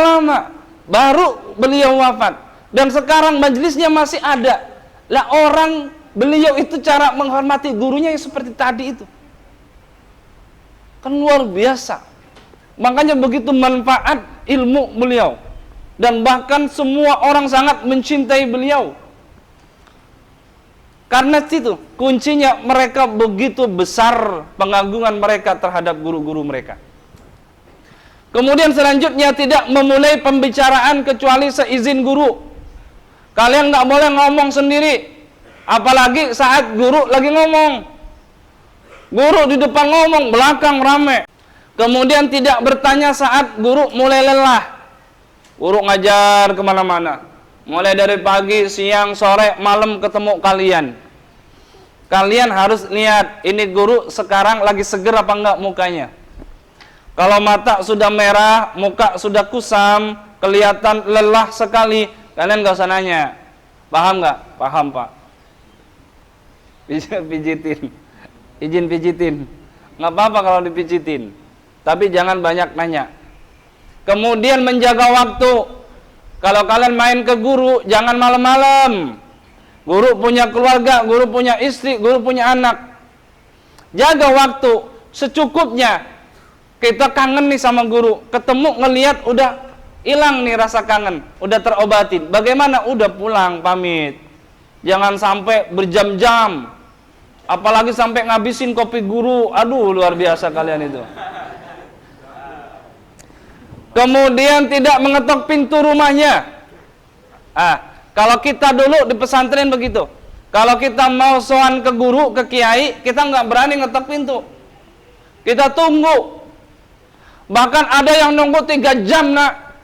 lama. Baru beliau wafat. Dan sekarang majelisnya masih ada. Lah orang beliau itu cara menghormati gurunya yang seperti tadi itu. Kan luar biasa. Makanya begitu manfaat ilmu beliau. Dan bahkan semua orang sangat mencintai beliau. Karena itu kuncinya mereka begitu besar pengagungan mereka terhadap guru-guru mereka. Kemudian selanjutnya tidak memulai pembicaraan kecuali seizin guru. Kalian nggak boleh ngomong sendiri. Apalagi saat guru lagi ngomong. Guru di depan ngomong, belakang rame. Kemudian tidak bertanya saat guru mulai lelah. Guru ngajar kemana-mana. Mulai dari pagi, siang, sore, malam ketemu kalian. Kalian harus lihat, ini guru sekarang lagi seger apa enggak mukanya. Kalau mata sudah merah, muka sudah kusam, kelihatan lelah sekali, kalian gak usah nanya. Paham nggak? Paham, Pak. Pijitin. Izin pijitin. Nggak apa-apa kalau dipijitin. Tapi jangan banyak nanya. Kemudian menjaga waktu. Kalau kalian main ke guru, jangan malam-malam. Guru punya keluarga, guru punya istri, guru punya anak. Jaga waktu secukupnya. Kita kangen nih sama guru, ketemu ngelihat udah hilang nih rasa kangen, udah terobatin. Bagaimana? Udah pulang, pamit. Jangan sampai berjam-jam. Apalagi sampai ngabisin kopi guru. Aduh, luar biasa kalian itu. Kemudian tidak mengetok pintu rumahnya. Kalau kita dulu di pesantren begitu. Kalau kita mau sowan ke guru, ke kiai, kita nggak berani ngetok pintu. Kita tunggu. Bahkan ada yang nunggu 3 jam, nak.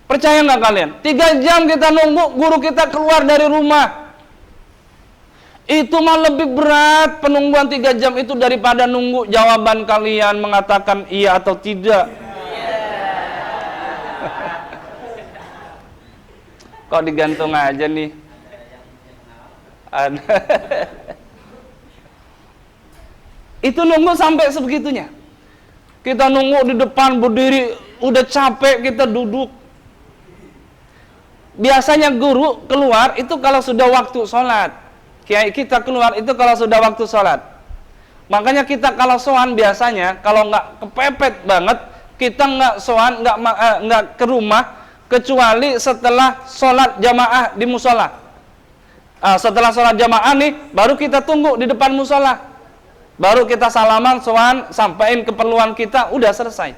Percaya nggak kalian? 3 jam kita nunggu guru kita keluar dari rumah. Itu mah lebih berat penungguan 3 jam itu daripada nunggu jawaban kalian mengatakan iya atau tidak. Kok digantung aja nih? Itu nunggu sampai sebegitunya. Kita nunggu di depan berdiri, udah capek kita duduk. Biasanya guru keluar itu kalau sudah waktu sholat. Kiai kita keluar itu kalau sudah waktu sholat. Makanya kita kalau sowan biasanya kalau nggak kepepet banget, kita nggak sowan, nggak ke rumah kecuali setelah sholat jamaah di musola. Setelah sholat jamaah nih, baru kita tunggu di depan musola. Baru kita salaman, sowan, sampaikan keperluan kita, udah selesai.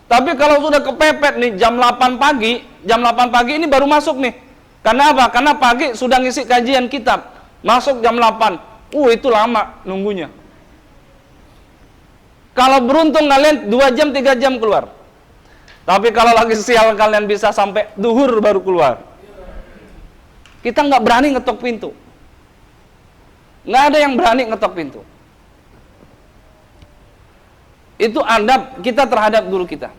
Tapi kalau sudah kepepet nih, jam 8 pagi ini baru masuk nih. Karena apa? Karena pagi sudah ngisi kajian kitab. Masuk jam 8. Itu lama nunggunya. Kalau beruntung kalian 2 jam, 3 jam keluar. Tapi kalau lagi sial kalian bisa sampai duhur baru keluar. Kita nggak berani ngetok pintu. Nggak ada yang berani ngetok pintu. Itu adab kita terhadap guru kita.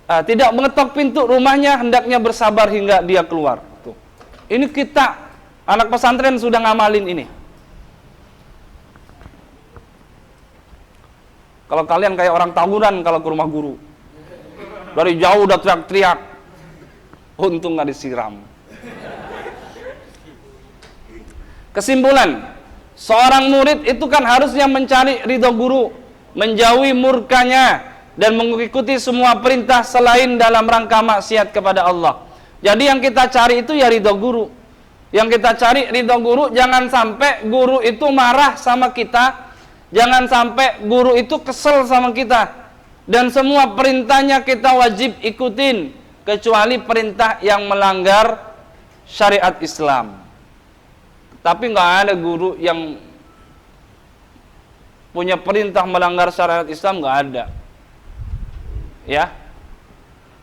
Tidak mengetok pintu rumahnya, hendaknya bersabar hingga dia keluar. Tuh. Ini kita, anak pesantren sudah ngamalin ini. Kalau kalian kayak orang tawuran kalau ke rumah guru. Dari jauh udah teriak-teriak. Untung nggak disiram. Kesimpulan, seorang murid itu kan harusnya mencari ridho guru, menjauhi murkanya, dan mengikuti semua perintah selain dalam rangka maksiat kepada Allah. Jadi yang kita cari itu ya ridho guru. Yang kita cari ridho guru, jangan sampai guru itu marah sama kita, jangan sampai guru itu kesel sama kita. Dan semua perintahnya kita wajib ikutin, kecuali perintah yang melanggar syariat Islam. Tapi nggak ada guru yang punya perintah melanggar syariat Islam, nggak ada. Ya,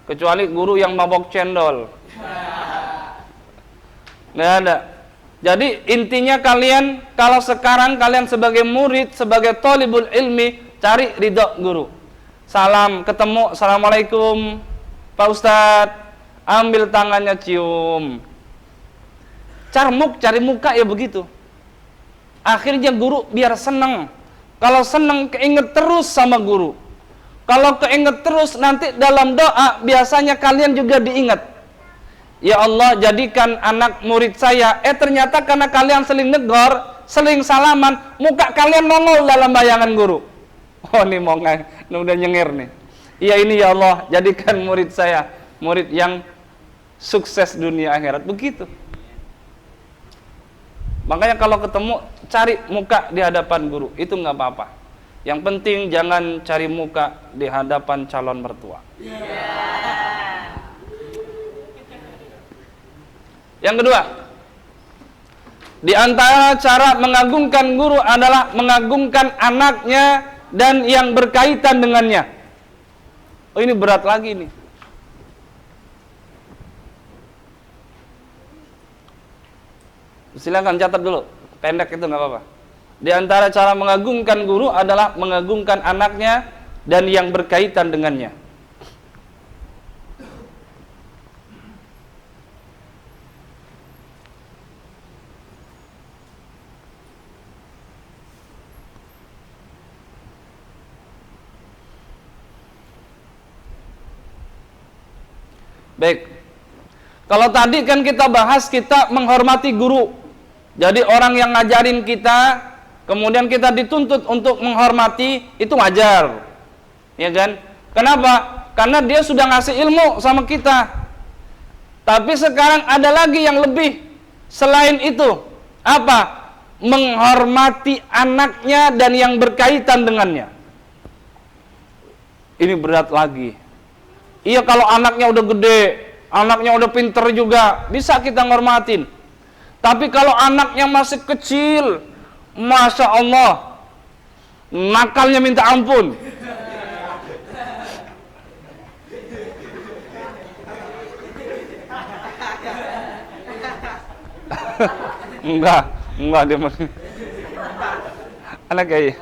kecuali guru yang mabok cendol. Nggak ada. Jadi intinya kalian, kalau sekarang kalian sebagai murid, sebagai thalibul ilmi, cari ridho guru. Salam, ketemu, assalamualaikum Pak Ustadz, ambil tangannya cium. Carmuk, cari muka ya begitu. Akhirnya guru biar senang. Kalau senang keinget terus sama guru. Kalau keinget terus nanti dalam doa biasanya kalian juga diingat. Ya Allah, jadikan anak murid saya. Ternyata karena kalian seling negor, seling salaman, muka kalian nongol dalam bayangan guru. Oh ini mau udah nyengir nih. Iya ini ya Allah, jadikan murid saya murid yang sukses dunia akhirat. Begitu. Makanya kalau ketemu, cari muka di hadapan guru. Itu nggak apa-apa. Yang penting jangan cari muka di hadapan calon mertua. Yang kedua, di antara cara mengagungkan guru adalah mengagungkan anaknya dan yang berkaitan dengannya. Oh ini berat lagi nih. Silakan catat dulu, pendek itu nggak apa-apa. Di antara cara mengagungkan guru adalah mengagungkan anaknya dan yang berkaitan dengannya. Baik. Kalau tadi kan kita bahas kita menghormati guru. Jadi orang yang ngajarin kita, kemudian kita dituntut untuk menghormati, itu wajar. Ya kan? Kenapa? Karena dia sudah ngasih ilmu sama kita. Tapi sekarang ada lagi yang lebih selain itu. Apa? Menghormati anaknya dan yang berkaitan dengannya. Ini berat lagi. Iya kalau anaknya udah gede, anaknya udah pinter juga, bisa kita ngormatin. Tapi kalau anaknya masih kecil, Masya Allah, nakalnya minta ampun. Enggak dia masih anak kayak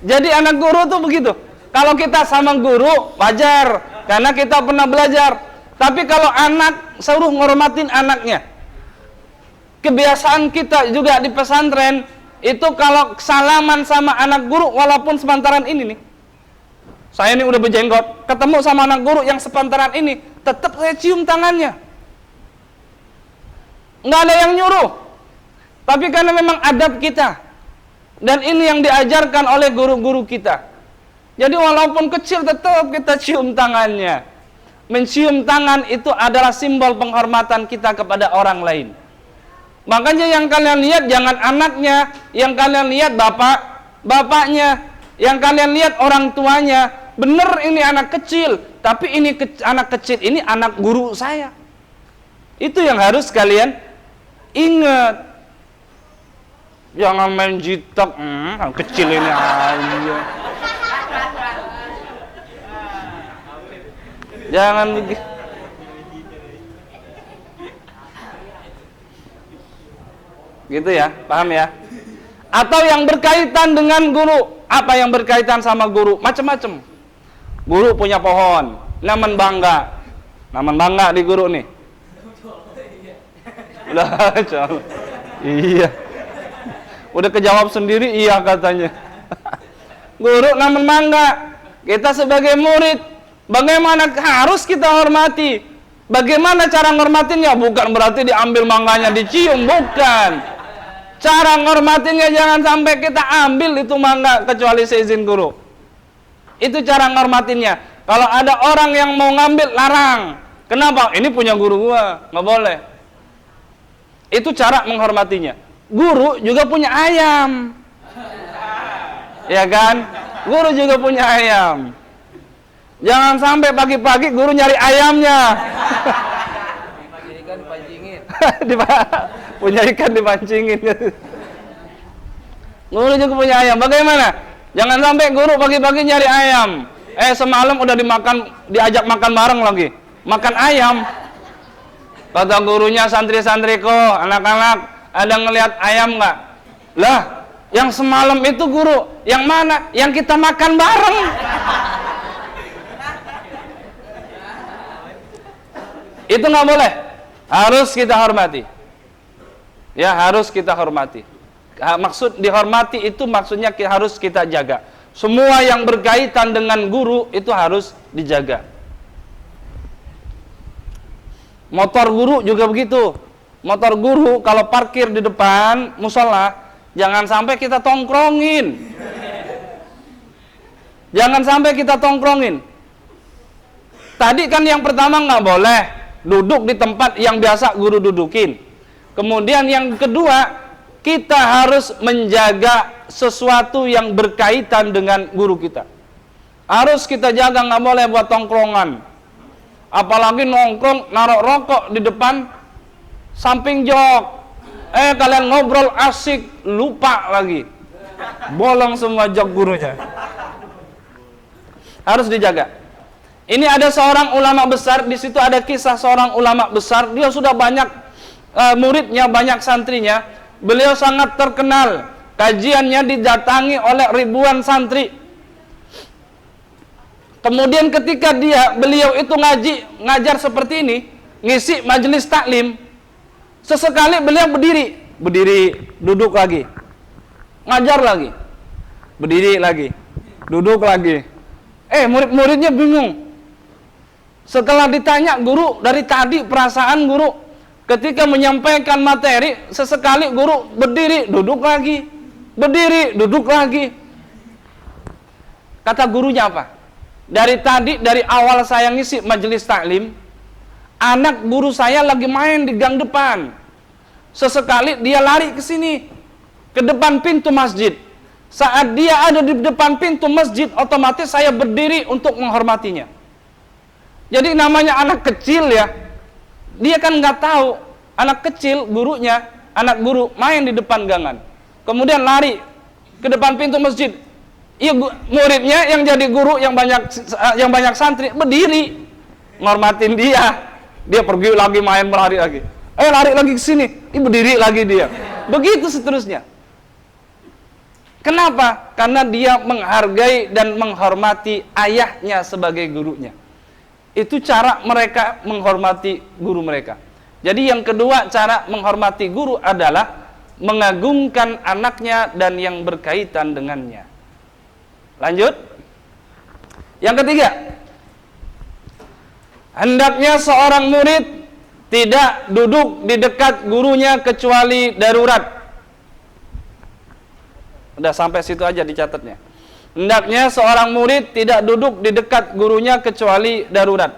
Jadi anak guru tuh begitu. Kalau kita sama guru wajar, karena kita pernah belajar. Tapi kalau anak, suruh ngormatin anaknya. Kebiasaan kita juga di pesantren itu kalau salaman sama anak guru, walaupun sepantaran ini nih. Saya ini udah berjenggot, ketemu sama anak guru yang sepantaran ini, tetap saya cium tangannya. Nggak ada yang nyuruh. Tapi karena memang adab kita. Dan ini yang diajarkan oleh guru-guru kita. Jadi walaupun kecil tetap kita cium tangannya. Mencium tangan itu adalah simbol penghormatan kita kepada orang lain. Makanya yang kalian lihat jangan anaknya, yang kalian lihat bapaknya, yang kalian lihat orang tuanya. Bener ini anak kecil, tapi ini anak kecil ini anak guru saya. Itu yang harus kalian ingat. Jangan main jitak, kecil ini aja. Jangan begitu. Gitu ya, paham ya? Atau yang berkaitan dengan guru. Apa yang berkaitan sama guru? Macam-macam. Guru punya pohon, naman bangga. Naman bangga di guru nih. Lah, iya. Udah kejawab sendiri iya katanya. Guru naman bangga. Kita sebagai murid, bagaimana harus kita hormati? Bagaimana cara ngormatinnya? Bukan berarti diambil mangganya dicium, bukan. Cara ngormatinnya jangan sampai kita ambil itu mangga kecuali seizin guru. Itu cara ngormatinnya. Kalau ada orang yang mau ngambil, larang. Kenapa? Ini punya guru gua, nggak boleh. Itu cara menghormatinya. Guru juga punya ayam, ya kan? Guru juga punya ayam. Jangan sampai pagi-pagi guru nyari ayamnya. Ikan dipancingin. Punya ikan dipancingin. Guru juga punya ayam. Bagaimana? Jangan sampai guru pagi-pagi nyari ayam. Semalam udah diajak makan bareng lagi. Makan ayam. Kata gurunya, santri-santriku, anak-anak, ada ngelihat ayam nggak? Lah, yang semalam itu guru, yang mana? Yang kita makan bareng. Itu nggak boleh. Harus kita hormati. Ya, harus kita hormati. Maksud dihormati itu maksudnya harus kita jaga. Semua yang berkaitan dengan guru itu harus dijaga. Motor guru juga begitu. Motor guru kalau parkir di depan musola, jangan sampai kita tongkrongin. Jangan sampai kita tongkrongin. Tadi kan yang pertama nggak boleh duduk di tempat yang biasa guru dudukin. Kemudian yang kedua, kita harus menjaga sesuatu yang berkaitan dengan guru kita. Harus kita jaga, nggak boleh buat tongkrongan. Apalagi nongkrong, naruh rokok di depan samping jok. Kalian ngobrol asik, lupa lagi. Bolong semua jok gurunya. Harus dijaga. Ini ada seorang ulama besar, di situ ada kisah seorang ulama besar, dia sudah banyak muridnya, banyak santrinya. Beliau sangat terkenal, kajiannya didatangi oleh ribuan santri. Kemudian ketika beliau itu ngajar seperti ini, ngisi majelis taklim, sesekali beliau berdiri, duduk lagi, ngajar lagi, berdiri lagi, duduk lagi. Murid-muridnya bingung. Setelah ditanya guru, dari tadi perasaan guru ketika menyampaikan materi, sesekali guru berdiri, duduk lagi, berdiri, duduk lagi. Kata gurunya apa? Dari tadi, dari awal saya ngisi majelis taklim, anak guru saya lagi main di gang depan. Sesekali dia lari ke sini, ke depan pintu masjid. Saat dia ada di depan pintu masjid, otomatis saya berdiri untuk menghormatinya. Jadi namanya anak kecil ya, dia kan nggak tahu, anak kecil gurunya, anak guru main di depan gangan, kemudian lari ke depan pintu masjid. Iya, muridnya yang jadi guru, yang banyak santri berdiri ngormatin dia. Dia pergi lagi main, berlari lagi. Lari lagi ke sini, berdiri lagi dia. Begitu seterusnya. Kenapa? Karena dia menghargai dan menghormati ayahnya sebagai gurunya. Itu cara mereka menghormati guru mereka. Jadi yang kedua, cara menghormati guru adalah mengagungkan anaknya dan yang berkaitan dengannya. Lanjut. Yang ketiga, hendaknya seorang murid tidak duduk di dekat gurunya kecuali darurat. Udah sampai situ aja dicatatnya. Hendaknya seorang murid tidak duduk di dekat gurunya kecuali darurat.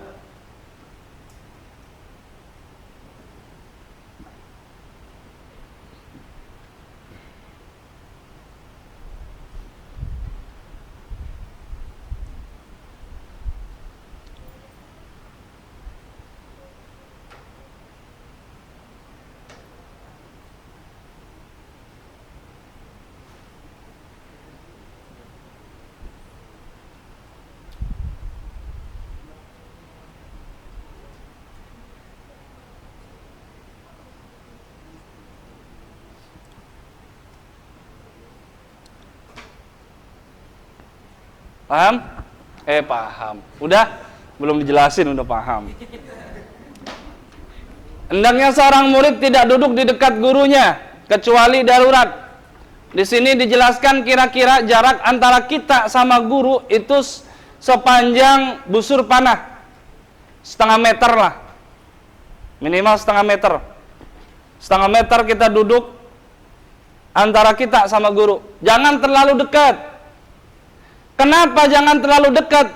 Paham? Paham. Udah? Belum dijelasin udah paham. Hendaknya seorang murid tidak duduk di dekat gurunya kecuali darurat. Di sini dijelaskan kira-kira jarak antara kita sama guru itu sepanjang busur panah. Setengah meter lah. Minimal setengah meter. Setengah meter kita duduk antara kita sama guru. Jangan terlalu dekat. Kenapa jangan terlalu dekat?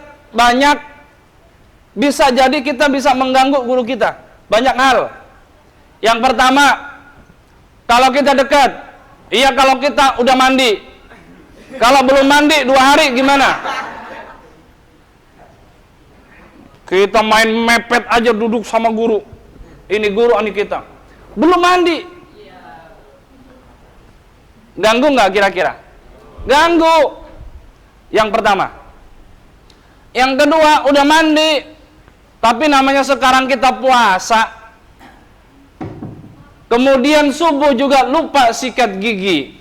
Bisa jadi kita bisa mengganggu guru kita. Banyak hal. Yang pertama, kalau kita dekat, kalau kita udah mandi. Kalau belum mandi 2 hari gimana? Kita main mepet aja duduk sama guru. Ini guru, ini kita. Belum mandi. Ganggu nggak kira-kira? Ganggu. Yang pertama. Yang kedua, udah mandi. Tapi namanya sekarang kita puasa. Kemudian subuh juga lupa sikat gigi.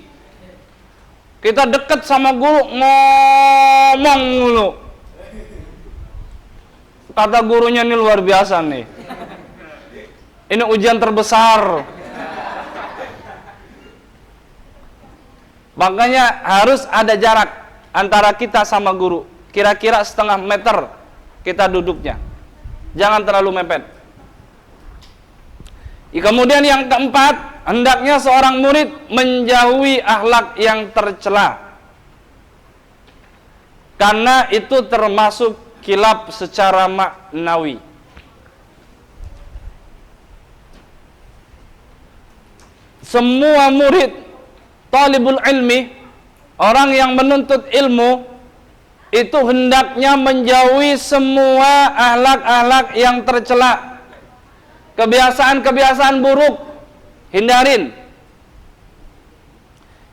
Kita deket sama guru, ngomong mulu. Kata gurunya ini luar biasa nih. Ini ujian terbesar. Makanya harus ada jarak antara kita sama guru. Kira-kira setengah meter kita duduknya. Jangan terlalu mepet. Kemudian yang keempat, hendaknya seorang murid menjauhi akhlak yang tercela. Karena itu termasuk khilaf secara maknawi. Semua murid talibul ilmi, orang yang menuntut ilmu, itu hendaknya menjauhi semua akhlak-akhlak yang tercela. Kebiasaan-kebiasaan buruk hindarin.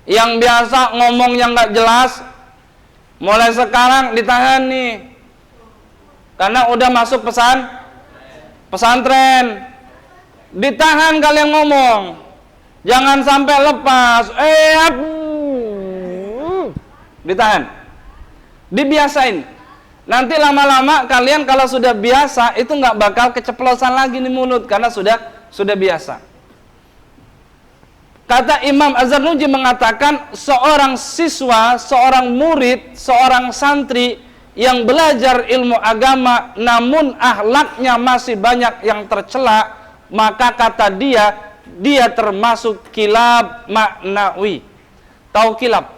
Yang biasa ngomong yang nggak jelas, mulai sekarang ditahan nih. Karena udah masuk pesantren. Ditahan kalian ngomong. Jangan sampai lepas. Ditahan. Dibiasain. Nanti lama-lama kalian kalau sudah biasa itu nggak bakal keceplosan lagi di mulut karena sudah biasa. Kata Imam Az-Zarnuji mengatakan seorang siswa, seorang murid, seorang santri yang belajar ilmu agama namun akhlaknya masih banyak yang tercela, maka kata dia termasuk khilaf maknawi. Tahu khilaf?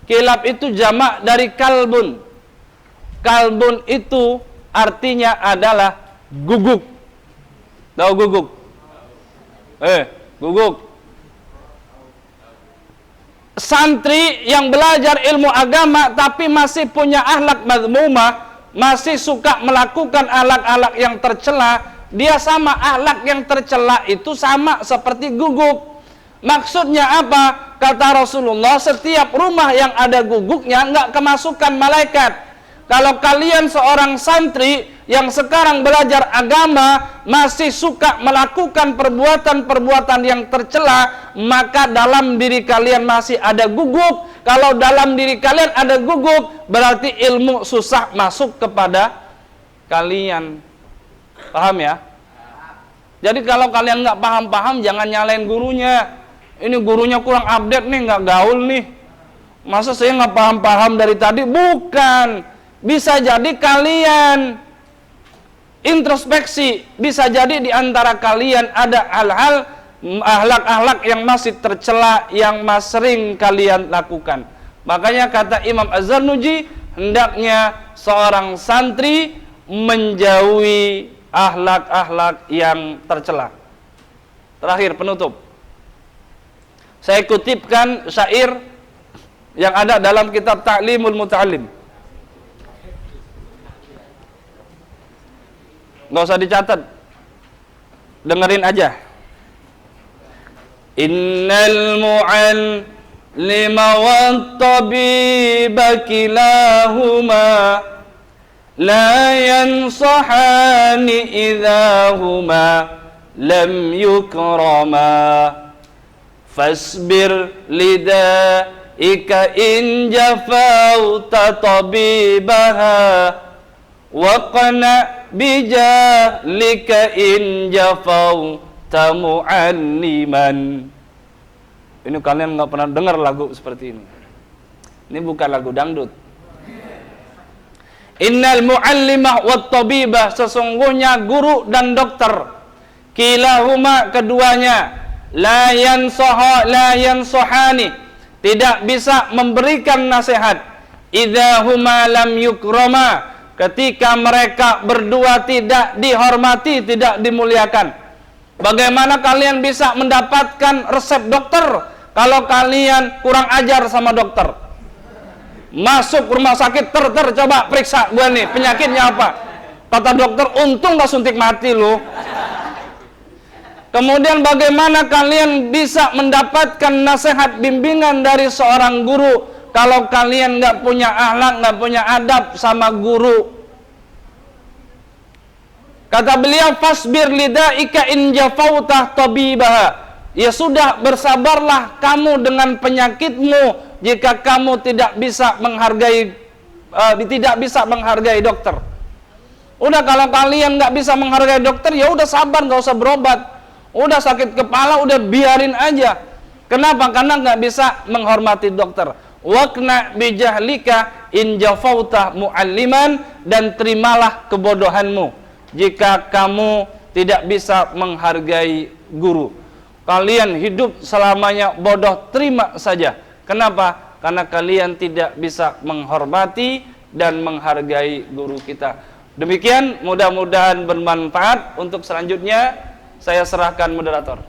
Khilaf itu jamak dari kalbun. Kalbun itu artinya adalah guguk. Tahu guguk? Guguk. Santri yang belajar ilmu agama tapi masih punya akhlak mazmumah, masih suka melakukan akhlak-akhlak yang tercela, dia sama akhlak yang tercela itu sama seperti guguk. Maksudnya apa? Kata Rasulullah, setiap rumah yang ada guguknya nggak kemasukan malaikat. Kalau kalian seorang santri yang sekarang belajar agama masih suka melakukan perbuatan-perbuatan yang tercela, maka dalam diri kalian masih ada guguk. Kalau dalam diri kalian ada guguk, berarti ilmu susah masuk kepada kalian. Paham ya? Jadi kalau kalian nggak paham-paham, jangan nyalain gurunya. Ini gurunya kurang update nih, nggak gaul nih. Masa saya nggak paham-paham dari tadi? Bukan. Bisa jadi kalian introspeksi, bisa jadi di antara kalian ada hal-hal akhlak-akhlak yang masih tercela yang sering kalian lakukan. Makanya kata Imam Az-Zarnuji, hendaknya seorang santri menjauhi akhlak-akhlak yang tercela. Terakhir penutup, saya kutipkan syair yang ada dalam kitab Ta'limul Muta'allim. Nggak usah dicatat, dengerin aja. Innal mu'allima wat-tabiba kilahuma la yansahani idza huma lam yukrama fasbir ika in jafauta tabibaha wa qana bijahlika in jafauta mu'alliman. Ini kalian nggak pernah dengar lagu seperti ini. Ini bukan lagu dangdut. Innal mu'allimah wat tabibah, sesungguhnya guru dan dokter, kilahuma keduanya, la yansohani, tidak bisa memberikan nasihat, idza huma lam yukrama, ketika mereka berdua tidak dihormati, tidak dimuliakan. Bagaimana kalian bisa mendapatkan resep dokter kalau kalian kurang ajar sama dokter? Masuk rumah sakit, coba periksa gua nih, penyakitnya apa? Kata dokter, untung gak suntik mati lu. Kemudian bagaimana kalian bisa mendapatkan nasihat bimbingan dari seorang guru kalau kalian gak punya akhlak, gak punya adab sama guru? Kata beliau, fasbir lidaika in jafautah tabibaha. Ya sudah, bersabarlah kamu dengan penyakitmu jika kamu tidak bisa menghargai dokter. Udah, kalau kalian nggak bisa menghargai dokter, ya udah sabar, nggak usah berobat. Udah sakit kepala, udah biarin aja. Kenapa? Karena nggak bisa menghormati dokter. Waqna bijahlika in jafauta mu'alliman, dan terimalah kebodohanmu jika kamu tidak bisa menghargai guru. Kalian hidup selamanya bodoh, terima saja. Kenapa? Karena kalian tidak bisa menghormati dan menghargai guru kita. Demikian, mudah-mudahan bermanfaat. Untuk selanjutnya saya serahkan moderator.